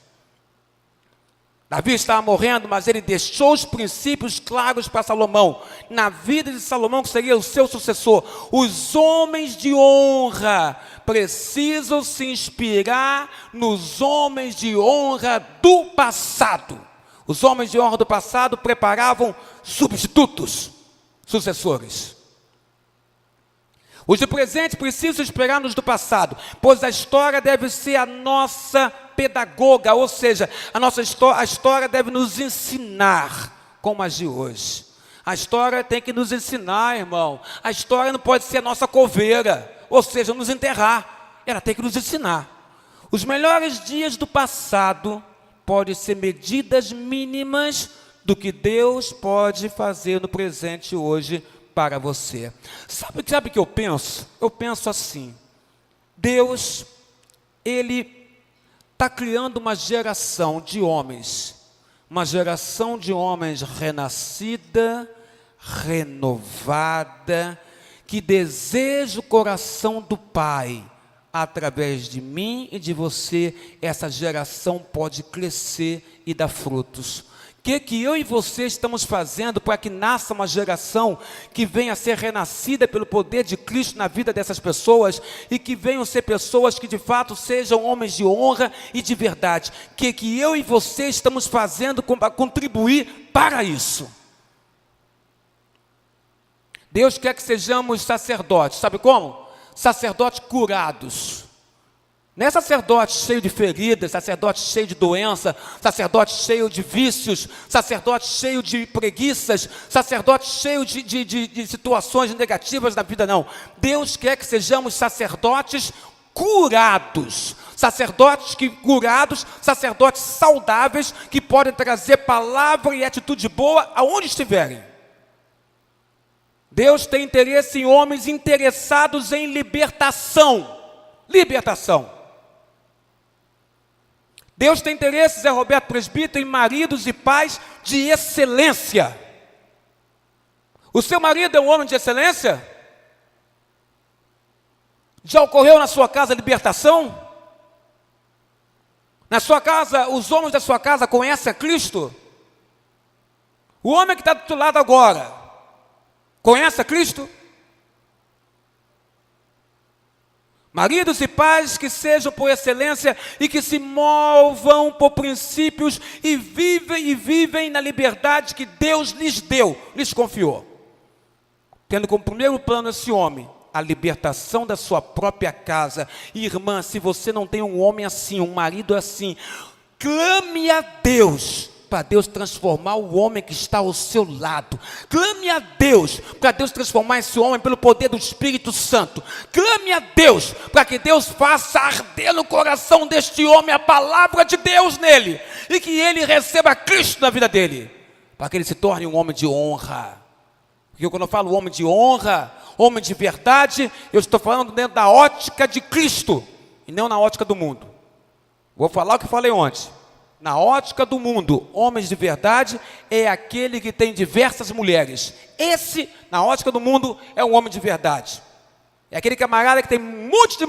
Speaker 1: Davi estava morrendo, mas ele deixou os princípios claros para Salomão. Na vida de Salomão, que seria o seu sucessor. Os homens de honra precisam se inspirar nos homens de honra do passado. Os homens de honra do passado preparavam substitutos, sucessores. Os de presente precisam esperar nos do passado, pois a história deve ser a nossa pedagoga, ou seja, a história deve nos ensinar como agir hoje. A história tem que nos ensinar, irmão. A história não pode ser a nossa coveira, ou seja, nos enterrar. Ela tem que nos ensinar. Os melhores dias do passado podem ser medidas mínimas do que Deus pode fazer no presente hoje para você. Sabe o que eu penso? Eu penso assim: Deus, Ele está criando uma geração de homens renascida, renovada, que deseja o coração do Pai. Através de mim e de você, essa geração pode crescer e dar frutos. O que eu e você estamos fazendo para que nasça uma geração que venha a ser renascida pelo poder de Cristo na vida dessas pessoas e que venham ser pessoas que de fato sejam homens de honra e de verdade? O que eu e você estamos fazendo para contribuir para isso? Deus quer que sejamos sacerdotes, sabe como? Sacerdotes curados. Não é sacerdote cheio de feridas, sacerdote cheio de doença, sacerdote cheio de vícios, sacerdote cheio de preguiças, sacerdote cheio de situações negativas na vida, não. Deus quer que sejamos sacerdotes curados, curados, sacerdotes saudáveis, que podem trazer palavra e atitude boa aonde estiverem. Deus tem interesse em homens interessados em libertação. Libertação. Deus tem interesse, Zé Roberto Presbítero, em maridos e pais de excelência. O seu marido é um homem de excelência? Já ocorreu na sua casa libertação? Na sua casa, os homens da sua casa conhecem a Cristo? O homem que está do teu lado agora, conhece a Cristo? Maridos e pais que sejam por excelência e que se movam por princípios e vivem na liberdade que Deus lhes deu, lhes confiou. Tendo como primeiro plano esse homem, a libertação da sua própria casa. Irmã, se você não tem um homem assim, um marido assim, clame a Deus, para Deus transformar o homem que está ao seu lado. Clame a Deus, para Deus transformar esse homem pelo poder do Espírito Santo. Clame a Deus, para que Deus faça arder no coração deste homem a palavra de Deus nele, e que ele receba Cristo na vida dele, para que ele se torne um homem de honra. Porque quando eu falo homem de honra, homem de verdade, eu estou falando dentro da ótica de Cristo, e não na ótica do mundo. Vou falar o que falei ontem. Na ótica do mundo, homens de verdade é aquele que tem diversas mulheres. Esse, na ótica do mundo, é um homem de verdade. É aquele camarada que tem um monte de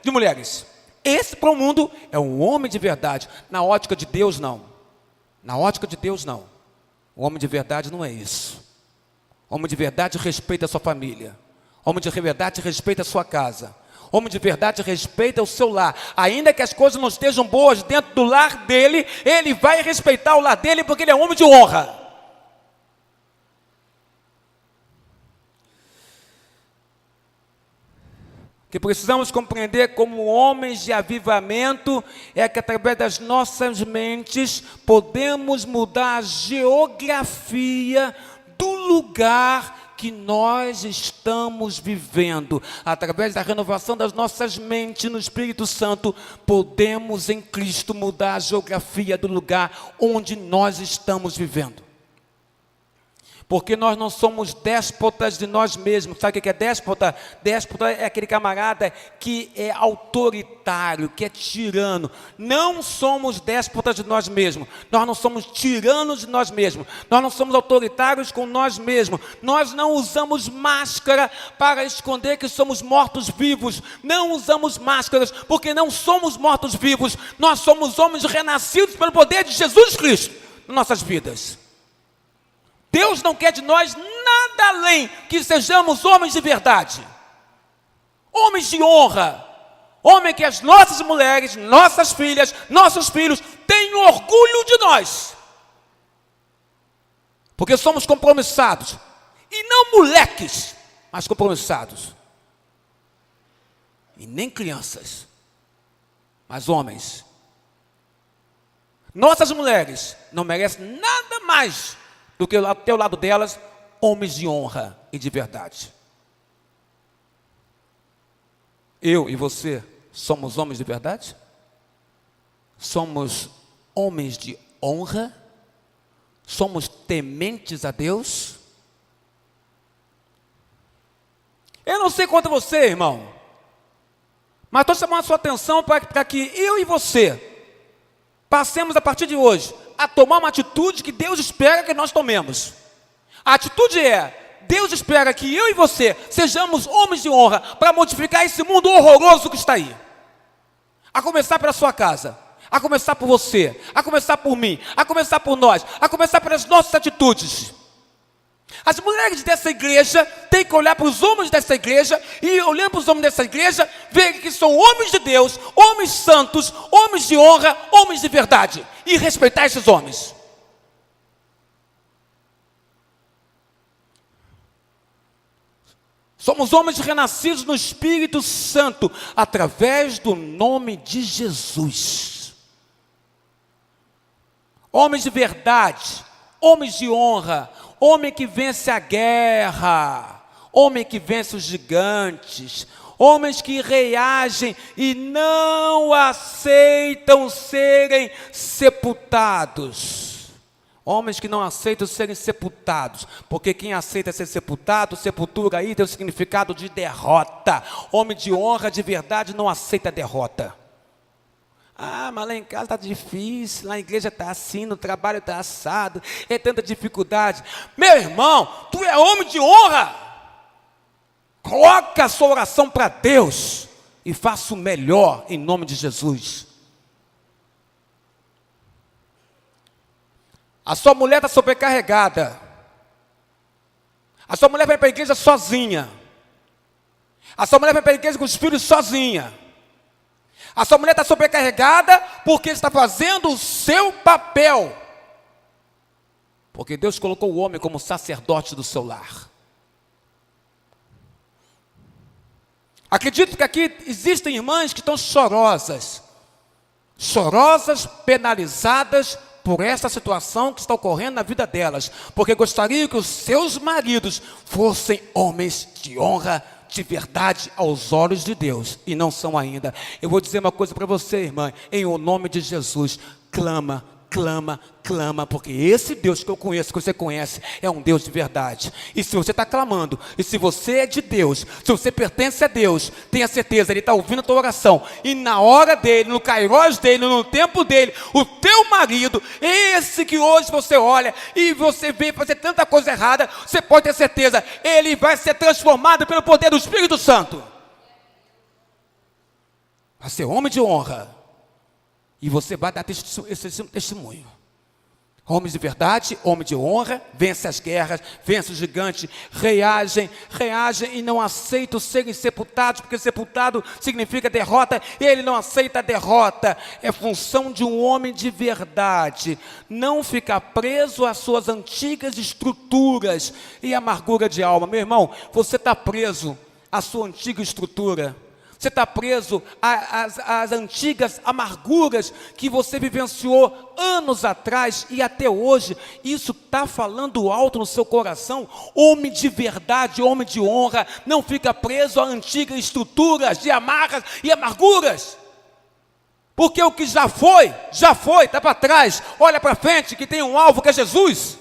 Speaker 1: mulheres. Esse, para o mundo, é um homem de verdade. Na ótica de Deus, não. Na ótica de Deus, não. O homem de verdade não é isso. O homem de verdade respeita a sua família. O homem de verdade respeita a sua casa. Homem de verdade respeita o seu lar. Ainda que as coisas não estejam boas dentro do lar dele, ele vai respeitar o lar dele, porque ele é homem de honra. O que precisamos compreender como homens de avivamento é que através das nossas mentes podemos mudar a geografia do lugar que nós estamos vivendo. Através da renovação das nossas mentes no Espírito Santo, podemos em Cristo mudar a geografia do lugar onde nós estamos vivendo. Porque nós não somos déspotas de nós mesmos. Sabe o que é déspota? Déspota é aquele camarada que é autoritário, que é tirano. Não somos déspotas de nós mesmos. Nós não somos tiranos de nós mesmos. Nós não somos autoritários com nós mesmos. Nós não usamos máscara para esconder que somos mortos-vivos. Não usamos máscaras porque não somos mortos-vivos. Nós somos homens renascidos pelo poder de Jesus Cristo nas nossas vidas. Deus não quer de nós nada além que sejamos homens de verdade, homens de honra, homem que as nossas mulheres, nossas filhas, nossos filhos tenham orgulho de nós, porque somos compromissados, e não moleques, mas compromissados, e nem crianças, mas homens. Nossas mulheres não merecem nada mais do que ao lado delas homens de honra e de verdade. Eu e você somos homens de verdade? Somos homens de honra? Somos tementes a Deus? Eu não sei quanto a você, irmão, mas estou chamando a sua atenção para que eu e você passemos a partir de hoje a tomar uma atitude que Deus espera que nós tomemos. A atitude é: Deus espera que eu e você sejamos homens de honra para modificar esse mundo horroroso que está aí. A começar pela sua casa, a começar por você, a começar por mim, a começar por nós, a começar pelas nossas atitudes. As mulheres dessa igreja têm que olhar para os homens dessa igreja e, olhando para os homens dessa igreja, ver que são homens de Deus, homens santos, homens de honra, homens de verdade, e respeitar esses homens. Somos homens renascidos no Espírito Santo, através do nome de Jesus. Homens de verdade, homens de honra, homem que vence a guerra, homem que vence os gigantes, homens que reagem e não aceitam serem sepultados. Homens que não aceitam serem sepultados, porque quem aceita ser sepultado, sepultura aí tem o significado de derrota. Homem de honra, de verdade, não aceita derrota. Ah, mas lá em casa está difícil, lá na igreja está assim, no trabalho está assado, é tanta dificuldade. Meu irmão, tu é homem de honra. Coloca a sua oração para Deus e faça o melhor em nome de Jesus. A sua mulher está sobrecarregada. A sua mulher vai para a igreja sozinha. A sua mulher vai para a igreja com os filhos sozinha. A sua mulher está sobrecarregada porque está fazendo o seu papel. Porque Deus colocou o homem como sacerdote do seu lar. Acredito que aqui existem irmãs que estão chorosas. Chorosas, penalizadas por essa situação que está ocorrendo na vida delas. Porque gostariam que os seus maridos fossem homens de honra, de verdade aos olhos de Deus, e não são ainda. Eu vou dizer uma coisa para você, irmã, em o nome de Jesus: clama, clama, clama, porque esse Deus que eu conheço, que você conhece, é um Deus de verdade. E se você está clamando, e se você é de Deus, se você pertence a Deus, tenha certeza, Ele está ouvindo a tua oração, e na hora dele, no kairós dele, no tempo dele, o teu marido, esse que hoje você olha, e você vê fazer tanta coisa errada, você pode ter certeza, ele vai ser transformado pelo poder do Espírito Santo. Vai ser homem de honra. E você vai dar esse testemunho. Homens de verdade, homem de honra, vence as guerras, vence os gigantes, reagem e não aceitam serem sepultados, porque sepultado significa derrota, e ele não aceita a derrota. É função de um homem de verdade, não ficar preso às suas antigas estruturas e amargura de alma. Meu irmão, você está preso à sua antiga estrutura. Você está preso às antigas amarguras que você vivenciou anos atrás e até hoje. Isso está falando alto no seu coração. Homem de verdade, homem de honra, não fica preso a antigas estruturas de amarras e amarguras. Porque o que já foi, está para trás. Olha para frente que tem um alvo que é Jesus.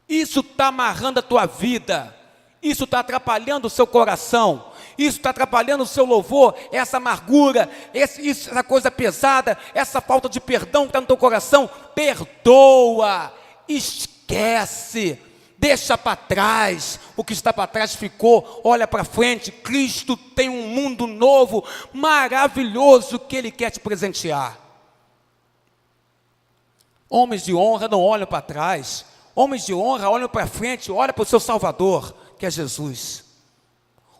Speaker 1: Isso está amarrando a tua vida. Isso está atrapalhando o seu coração, isso está atrapalhando o seu louvor, essa amargura, essa coisa pesada, essa falta de perdão que está no teu coração. Perdoa, esquece, deixa para trás, o que está para trás ficou, olha para frente. Cristo tem um mundo novo, maravilhoso, que Ele quer te presentear. Homens de honra não olham para trás, homens de honra olham para frente, olham para o seu Salvador, que é Jesus.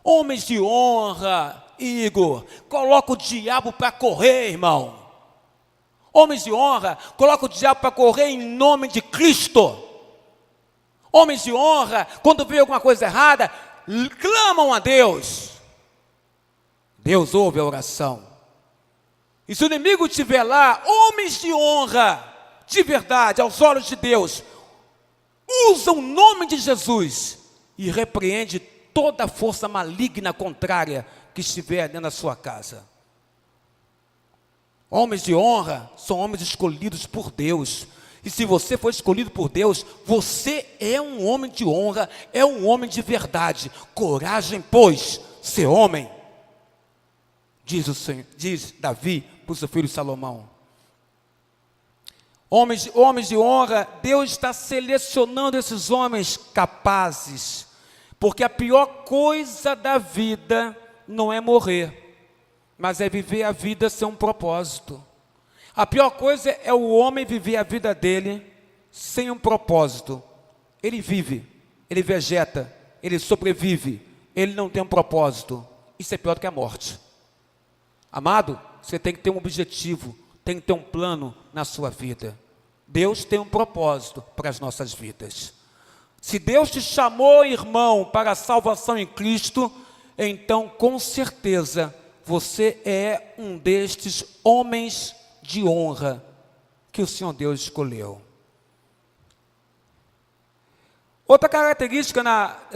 Speaker 1: Homens de honra, Igor, coloca o diabo para correr, irmão. Homens de honra, coloca o diabo para correr em nome de Cristo. Homens de honra, quando vê alguma coisa errada, clamam a Deus. Deus ouve a oração. E se o inimigo estiver lá, homens de honra, de verdade, aos olhos de Deus, usa o nome de Jesus e repreende toda a força maligna contrária que estiver dentro da sua casa. Homens de honra são homens escolhidos por Deus. E se você for escolhido por Deus, você é um homem de honra, é um homem de verdade. Coragem, pois, ser homem, diz Davi para o seu filho Salomão. Homens de honra, Deus está selecionando esses homens capazes, porque a pior coisa da vida não é morrer, mas é viver a vida sem um propósito. A pior coisa é o homem viver a vida dele sem um propósito. Ele vive, ele vegeta, ele sobrevive, ele não tem um propósito. Isso é pior do que a morte. Amado, você tem que ter um objetivo, tem que ter um plano na sua vida. Deus tem um propósito para as nossas vidas. Se Deus te chamou, irmão, para a salvação em Cristo, então com certeza você é um destes homens de honra que o Senhor Deus escolheu. Outra característica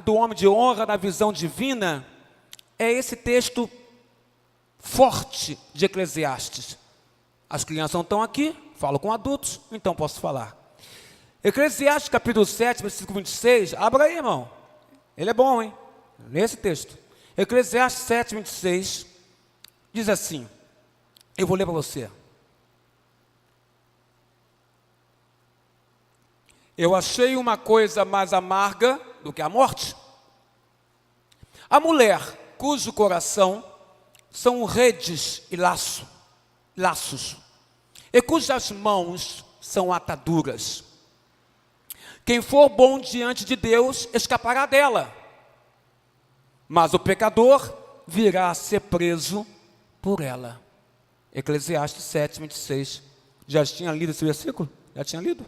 Speaker 1: do homem de honra na visão divina é esse texto forte de Eclesiastes. As crianças não estão aqui, falo com adultos, então posso falar. Eclesiastes capítulo 7, versículo 26, abra aí, irmão. Ele é bom, hein? Lê esse texto. Eclesiastes 7, 26, diz assim, eu vou ler para você. Eu achei uma coisa mais amarga do que a morte. A mulher cujo coração são redes e laços, e cujas mãos são ataduras. Quem for bom diante de Deus escapará dela, mas o pecador virá a ser preso por ela. Eclesiastes 7, 26. Já tinha lido esse versículo? Já tinha lido?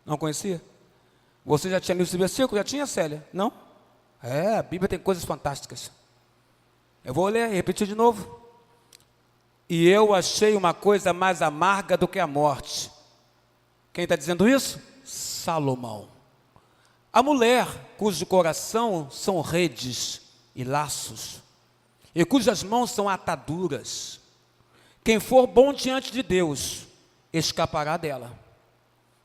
Speaker 1: Não conhecia? Você já tinha lido esse versículo? Já tinha, Célia? Não? A Bíblia tem coisas fantásticas. Eu vou ler e repetir de novo. E eu achei uma coisa mais amarga do que a morte. Quem está dizendo isso? Salomão. A mulher cujo coração são redes e laços, e cujas mãos são ataduras. Quem for bom diante de Deus escapará dela,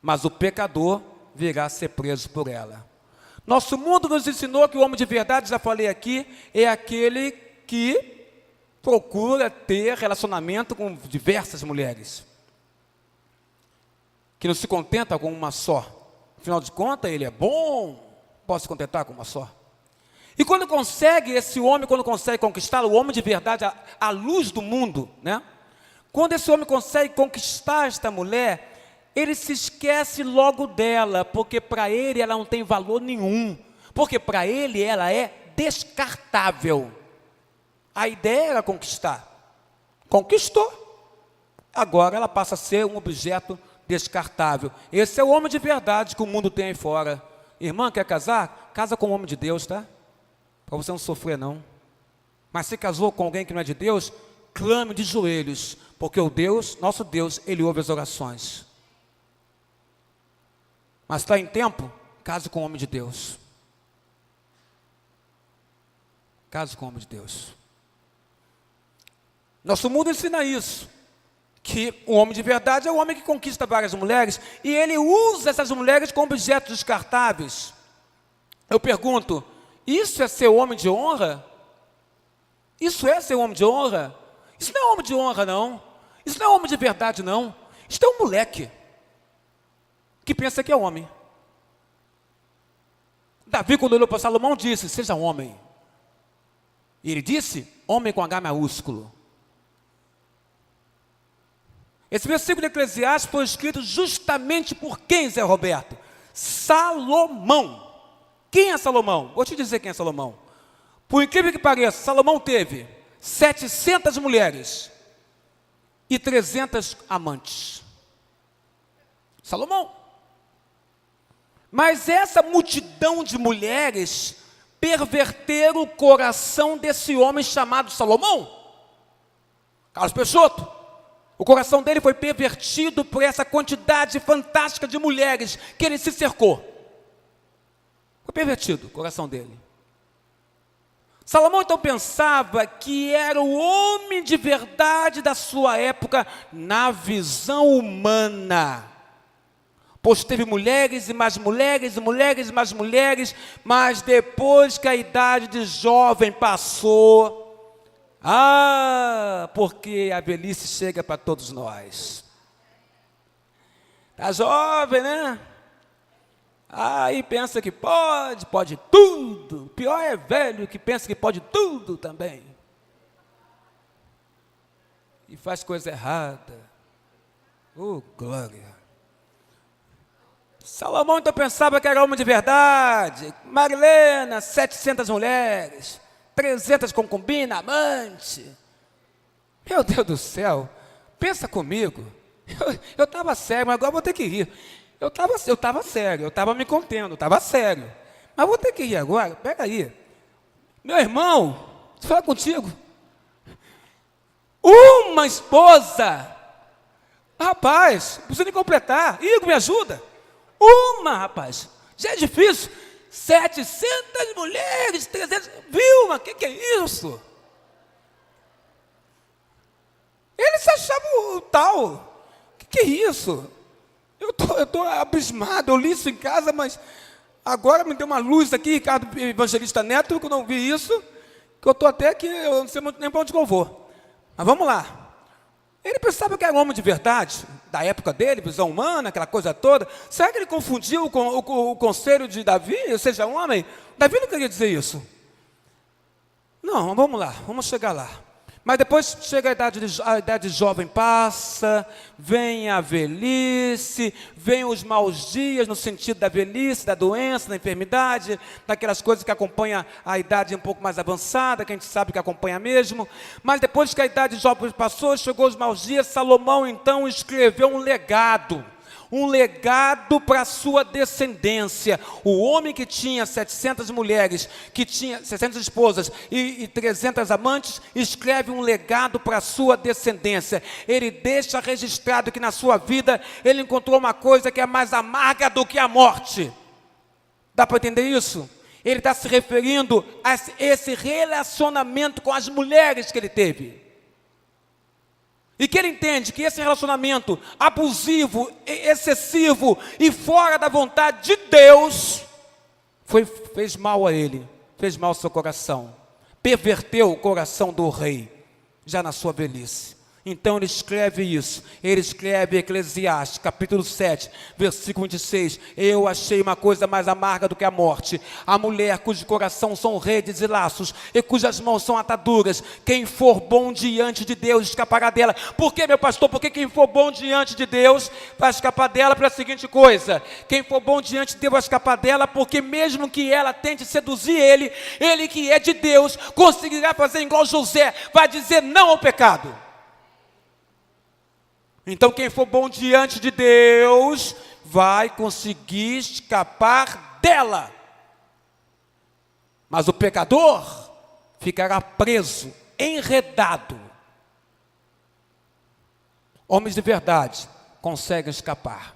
Speaker 1: mas o pecador virá a ser preso por ela. Nosso mundo nos ensinou que o homem de verdade, já falei aqui, é aquele que procura ter relacionamento com diversas mulheres, que não se contenta com uma só. Afinal de contas, ele é bom, pode se contentar com uma só. E quando consegue, esse homem, quando consegue conquistar, o homem de verdade, a luz do mundo, né? Quando esse homem consegue conquistar esta mulher, ele se esquece logo dela, porque para ele ela não tem valor nenhum, porque para ele ela é descartável. A ideia era conquistar, conquistou, agora ela passa a ser um objeto descartável. Esse é o homem de verdade que o mundo tem aí fora. Irmã, quer casar? Casa com um homem de Deus, tá? Para você não sofrer, não. Mas se casou com alguém que não é de Deus, clame de joelhos, porque o Deus, nosso Deus, Ele ouve as orações. Mas está em tempo, case com o homem de Deus. Case com o homem de Deus. Nosso mundo ensina isso, que o homem de verdade é o homem que conquista várias mulheres, e ele usa essas mulheres como objetos descartáveis. Eu pergunto, isso é ser homem de honra? Isso é ser homem de honra? Isso não é homem de honra, não. Isso não é homem de verdade, não. Isso é um moleque que pensa que é homem. Davi, quando olhou para Salomão, disse, seja homem. E ele disse, homem com H maiúsculo. Esse versículo de Eclesiastes foi escrito justamente por quem, Zé Roberto? Salomão. Quem é Salomão? Vou te dizer quem é Salomão. Por incrível que pareça, Salomão teve 700 mulheres e 300 amantes. Salomão. Mas essa multidão de mulheres perverteram o coração desse homem chamado Salomão. Carlos Peixoto. O coração dele foi pervertido por essa quantidade fantástica de mulheres que ele se cercou. Foi pervertido o coração dele. Salomão então pensava que era o homem de verdade da sua época na visão humana. Pois teve mulheres e mais mulheres, e mulheres e mais mulheres, mas depois que a idade de jovem passou, porque a velhice chega para todos nós. Tá jovem, né? Aí pensa que pode tudo. Pior é velho que pensa que pode tudo também. E faz coisa errada. Glória. Salomão então pensava que era homem de verdade. Marilena, 700 mulheres, 300 concubinas, amante. Meu Deus do céu, pensa comigo. Eu estava sério, mas agora vou ter que rir. Eu estava sério, eu estava me contendo, estava sério. Mas vou ter que rir agora, pega aí. Meu irmão, deixa eu falar contigo. Uma esposa. Rapaz, precisa de completar. Igor, me ajuda. Rapaz, já é difícil. 700 mulheres, 300. Vilma, o que é isso? Ele se achava o tal. O que é isso? Eu tô abismado, eu li isso em casa, mas agora me deu uma luz aqui, Ricardo Evangelista Neto, que eu não vi isso, que eu estou até aqui, eu não sei muito nem para onde eu vou. Mas vamos lá. Ele pensava que era um homem de verdade, da época dele, visão humana, aquela coisa toda. Será que ele confundiu o conselho de Davi, ou seja, um homem? Davi não queria dizer isso. Não, vamos lá, vamos chegar lá. Mas depois chega a idade jovem passa, vem a velhice, vem os maus dias no sentido da velhice, da doença, da enfermidade, daquelas coisas que acompanham a idade um pouco mais avançada, que a gente sabe que acompanha mesmo. Mas depois que a idade jovem passou, chegou os maus dias, Salomão então escreveu um legado para a sua descendência. O homem que tinha 700 mulheres, que tinha 700 esposas e 300 amantes, escreve um legado para a sua descendência. Ele deixa registrado que na sua vida ele encontrou uma coisa que é mais amarga do que a morte. Dá para entender isso? Ele está se referindo a esse relacionamento com as mulheres que ele teve. E que ele entende que esse relacionamento abusivo, excessivo e fora da vontade de Deus, fez mal a ele, fez mal ao seu coração, perverteu o coração do rei, já na sua velhice. Então ele escreve isso, ele escreve Eclesiastes, capítulo 7, versículo 26, eu achei uma coisa mais amarga do que a morte, a mulher cujo coração são redes e laços, e cujas mãos são ataduras, quem for bom diante de Deus escapará dela. Por que, meu pastor? Porque quem for bom diante de Deus vai escapar dela pela seguinte coisa, quem for bom diante de Deus vai escapar dela, porque mesmo que ela tente seduzir ele que é de Deus, conseguirá fazer igual José, vai dizer não ao pecado. Então quem for bom diante de Deus vai conseguir escapar dela. Mas o pecador ficará preso, enredado. Homens de verdade conseguem escapar.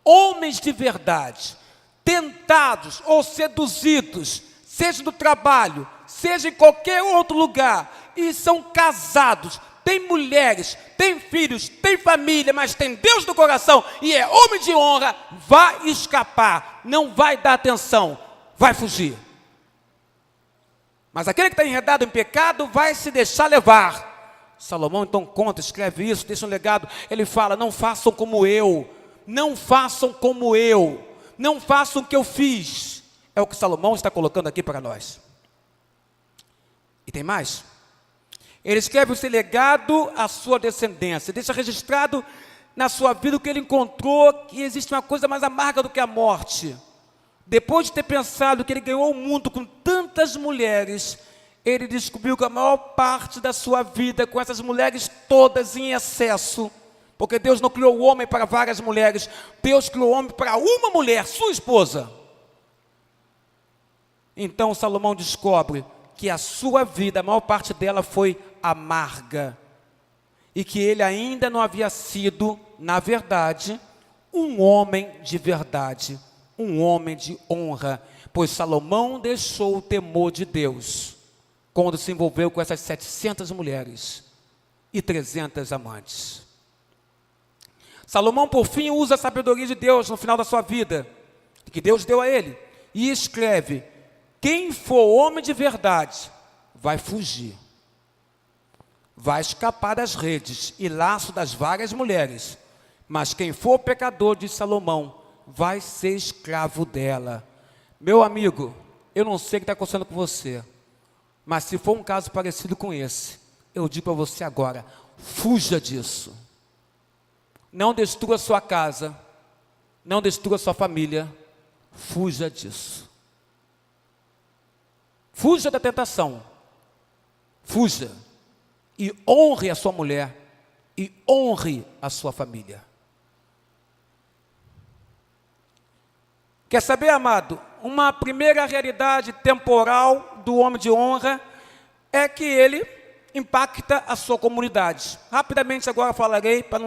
Speaker 1: Homens de verdade, tentados ou seduzidos, seja no trabalho, seja em qualquer outro lugar, e são casados, tem mulheres, tem filhos, tem família, mas tem Deus no coração e é homem de honra, vai escapar, não vai dar atenção, vai fugir. Mas aquele que está enredado em pecado vai se deixar levar. Salomão então conta, escreve isso, deixa um legado, ele fala, não façam como eu, não façam como eu, não façam o que eu fiz. É o que Salomão está colocando aqui para nós. E tem mais. Ele escreve esse legado à sua descendência, deixa registrado na sua vida o que ele encontrou, que existe uma coisa mais amarga do que a morte. Depois de ter pensado que ele ganhou o mundo com tantas mulheres, ele descobriu que a maior parte da sua vida, com essas mulheres todas em excesso, porque Deus não criou o homem para várias mulheres, Deus criou o homem para uma mulher, sua esposa. Então Salomão descobre que a sua vida, a maior parte dela foi amarga, e que ele ainda não havia sido, na verdade, um homem de verdade um homem de honra, pois Salomão deixou o temor de Deus quando se envolveu com essas 700 mulheres e 300 amantes. Salomão, por fim, usa a sabedoria de Deus no final da sua vida, que Deus deu a ele, e escreve: quem for homem de verdade vai fugir, vai escapar das redes e laço das várias mulheres, mas quem for pecador, diz Salomão, vai ser escravo dela. Meu amigo, eu não sei o que está acontecendo com você, mas se for um caso parecido com esse, eu digo para você agora, fuja disso. Não destrua sua casa, não destrua sua família, fuja disso. Fuja da tentação, fuja e honre a sua mulher e honre a sua família. Quer saber, amado? Uma primeira realidade temporal do homem de honra é que ele impacta a sua comunidade. Rapidamente agora falarei, para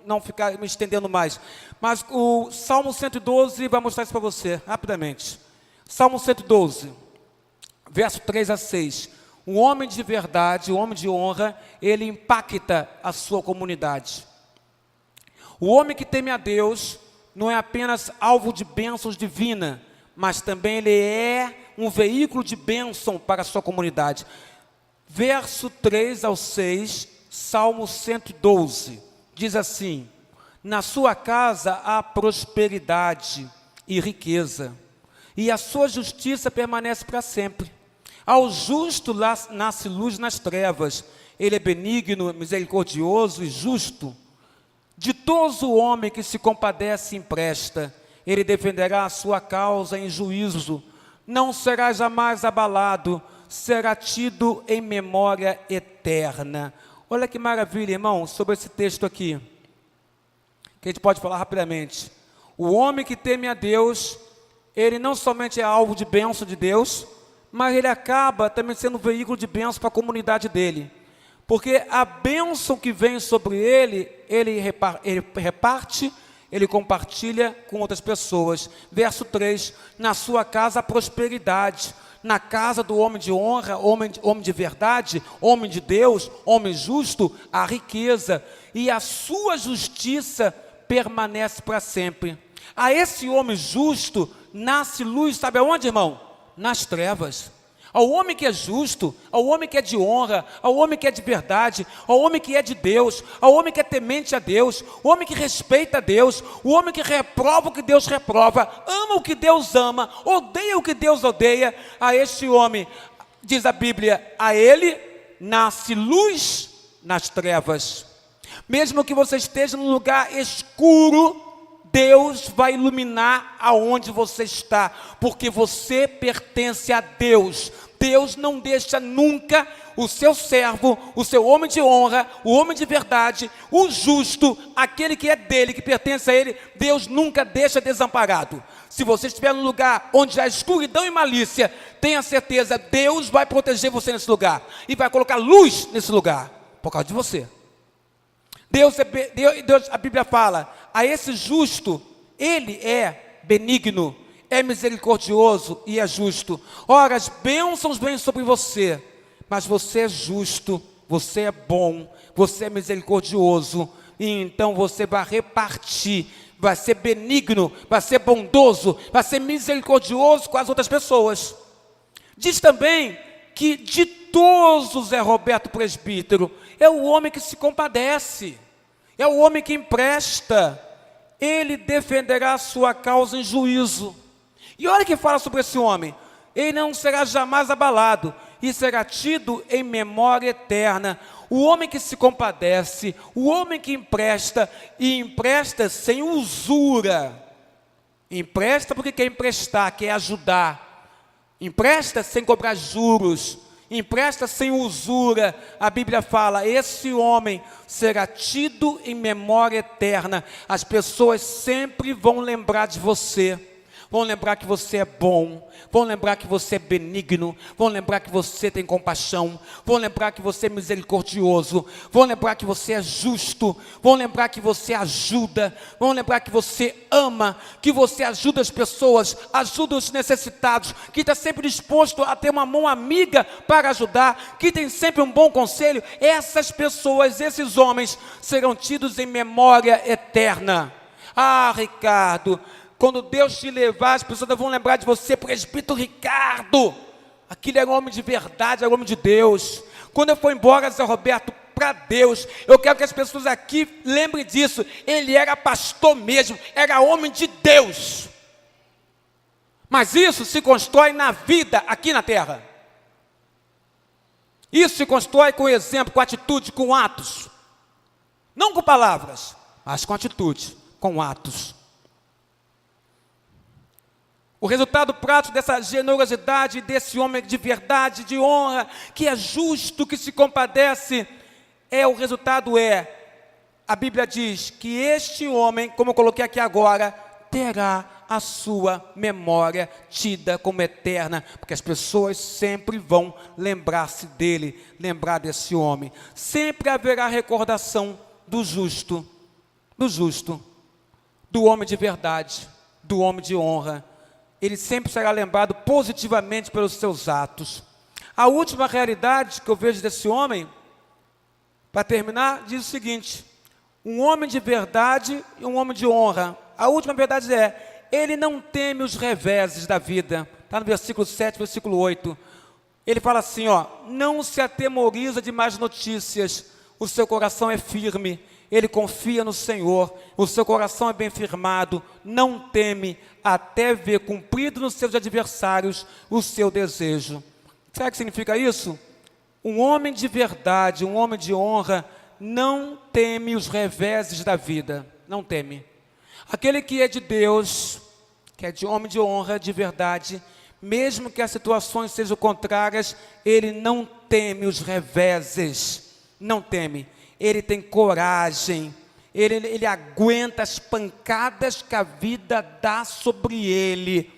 Speaker 1: não ficar me estendendo mais, mas o Salmo 112 vai mostrar isso para você, rapidamente. Salmo 112, verso 3 a 6. Um homem de verdade, um homem de honra, ele impacta a sua comunidade. O homem que teme a Deus não é apenas alvo de bênçãos divinas, mas também ele é um veículo de bênção para a sua comunidade. Verso 3 ao 6, Salmo 112, diz assim: na sua casa há prosperidade e riqueza, e a sua justiça permanece para sempre. Ao justo nasce luz nas trevas, ele é benigno, misericordioso e justo. Ditoso o homem que se compadece e empresta, ele defenderá a sua causa em juízo, não será jamais abalado, será tido em memória eterna. Olha que maravilha, irmão, sobre esse texto aqui, que a gente pode falar rapidamente. O homem que teme a Deus, ele não somente é alvo de bênção de Deus, mas ele acaba também sendo um veículo de bênção para a comunidade dele. Porque a bênção que vem sobre ele, ele reparte, ele compartilha com outras pessoas. Verso 3, na sua casa há prosperidade, na casa do homem de honra, homem de verdade, homem de Deus, homem justo, há riqueza, e a sua justiça permanece para sempre. A esse homem justo nasce luz, sabe aonde, irmão? Nas trevas. Ao homem que é justo, ao homem que é de honra, ao homem que é de verdade, ao homem que é de Deus, ao homem que é temente a Deus, o homem que respeita a Deus, o homem que reprova o que Deus reprova, ama o que Deus ama, odeia o que Deus odeia, a este homem, diz a Bíblia, a ele nasce luz nas trevas. Mesmo que você esteja num lugar escuro, Deus vai iluminar aonde você está, porque você pertence a Deus. Deus não deixa nunca o seu servo, o seu homem de honra, o homem de verdade, o justo, aquele que é dele, que pertence a ele, Deus nunca deixa desamparado. Se você estiver num lugar onde há escuridão e malícia, tenha certeza, Deus vai proteger você nesse lugar, e vai colocar luz nesse lugar, por causa de você. Deus, a Bíblia fala, a esse justo, ele é benigno, é misericordioso e é justo. Ora, as bênçãos vêm sobre você, mas você é justo, você é bom, você é misericordioso, e então você vai repartir, vai ser benigno, vai ser bondoso, vai ser misericordioso com as outras pessoas. Diz também que ditoso Zé Roberto presbítero, é o homem que se compadece, é o homem que empresta, ele defenderá a sua causa em juízo. E olha que fala sobre esse homem, ele não será jamais abalado, e será tido em memória eterna. O homem que se compadece, o homem que empresta, e empresta sem usura, empresta porque quer emprestar, quer ajudar, empresta sem cobrar juros, empresta sem usura. A Bíblia fala, esse homem será tido em memória eterna. As pessoas sempre vão lembrar de você.
Speaker 2: vão lembrar que você é bom, vão lembrar que você é benigno, vão lembrar que você tem compaixão, vão lembrar que você é misericordioso, vão lembrar que você é justo, vão lembrar que você ajuda, vão lembrar que você ama, que você ajuda as pessoas, ajuda os necessitados, que está sempre disposto a ter uma mão amiga para ajudar, que tem sempre um bom conselho. Essas pessoas, esses homens, serão tidos em memória eterna. Ah, Ricardo, quando Deus te levar, as pessoas vão lembrar de você, presbítero Ricardo. Aquele era um homem de verdade, era um homem de Deus. Quando eu for embora, Zé Roberto, para Deus, eu quero que as pessoas aqui lembrem disso. Ele era pastor mesmo, era homem de Deus. Mas isso se constrói na vida, aqui na terra. Isso se constrói com exemplo, com atitude, com atos. Não com palavras, mas com atitude, com atos. O resultado prático dessa generosidade, desse homem de verdade, de honra, que é justo, que se compadece, a Bíblia diz que este homem, como eu coloquei aqui agora, terá a sua memória tida como eterna, porque as pessoas sempre vão lembrar-se dele, lembrar desse homem. Sempre haverá recordação do justo, do homem de verdade, do homem de honra. Ele sempre será lembrado positivamente pelos seus atos. A última realidade que eu vejo desse homem, para terminar, diz o seguinte: um homem de verdade e um homem de honra. A última verdade é, ele não teme os reveses da vida. Está no versículo 7, versículo 8. Ele fala assim, não se atemoriza de más notícias, o seu coração é firme, ele confia no Senhor, o seu coração é bem firmado, não teme, até ver cumprido nos seus adversários o seu desejo. Sabe o que significa isso? Um homem de verdade, um homem de honra, não teme os reveses da vida, não teme. Aquele que é de Deus, que é de homem de honra, de verdade, mesmo que as situações sejam contrárias, ele não teme os reveses, não teme. Ele tem coragem, ele aguenta as pancadas que a vida dá sobre ele.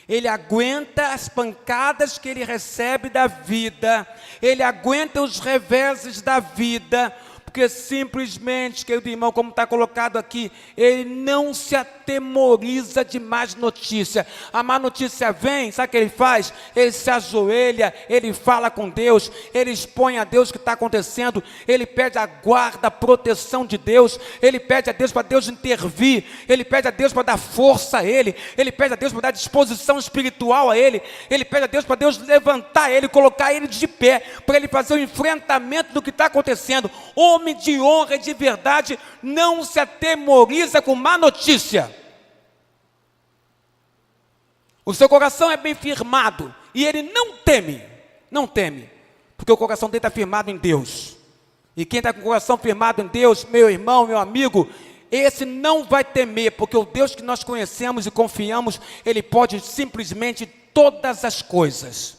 Speaker 2: Ele aguenta as pancadas que ele recebe da vida. Ele aguenta os reveses da vida. Porque simplesmente, querido irmão, como está colocado aqui, ele não se atemoriza de más notícia. A má notícia vem, sabe o que ele faz? Ele se ajoelha, ele fala com Deus, ele expõe a Deus o que está acontecendo, ele pede a guarda, a proteção de Deus, ele pede a Deus para Deus intervir, ele pede a Deus para dar força a ele pede a Deus para dar disposição espiritual a ele pede a Deus para Deus levantar ele, colocar ele de pé, para ele fazer o enfrentamento do que está acontecendo. Homem de honra e de verdade não se atemoriza com má notícia. O seu coração é bem firmado e ele não teme, porque o coração dele está firmado em Deus. E quem está com o coração firmado em Deus, meu irmão, meu amigo, esse não vai temer, porque o Deus que nós conhecemos e confiamos, ele pode simplesmente todas as coisas.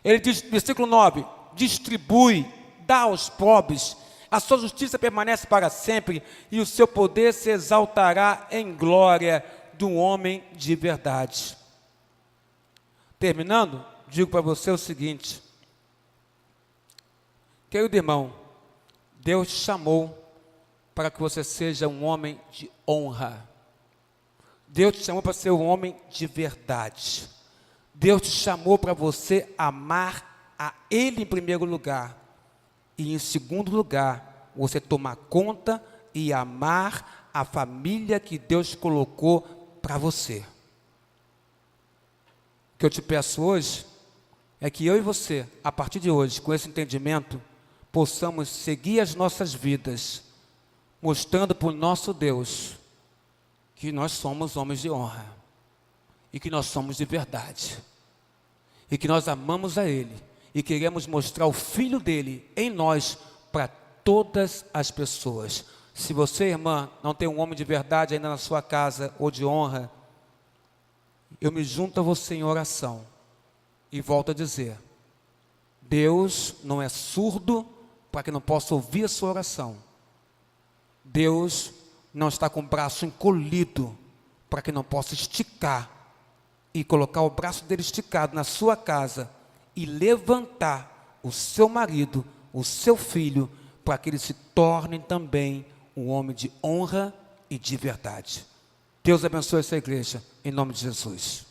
Speaker 2: Ele diz, versículo 9, distribui, dá aos pobres, a sua justiça permanece para sempre, e o seu poder se exaltará em glória de um homem de verdade. Terminando, digo para você o seguinte, querido irmão, Deus te chamou para que você seja um homem de honra. Deus te chamou para ser um homem de verdade. Deus te chamou para você amar a Ele em primeiro lugar. E em segundo lugar, você tomar conta e amar a família que Deus colocou para você. O que eu te peço hoje é que eu e você, a partir de hoje, com esse entendimento, possamos seguir as nossas vidas, mostrando para o nosso Deus que nós somos homens de honra e que nós somos de verdade e que nós amamos a Ele e queremos mostrar o Filho dele em nós para todas as pessoas. Se você, irmã, não tem um homem de verdade ainda na sua casa ou de honra, eu me junto a você em oração e volto a dizer, Deus não é surdo para que não possa ouvir a sua oração. Deus não está com o braço encolhido para que não possa esticar e colocar o braço dele esticado na sua casa e levantar o seu marido, o seu filho, para que eles se tornem também um homem de honra e de verdade. Deus abençoe essa igreja, em nome de Jesus.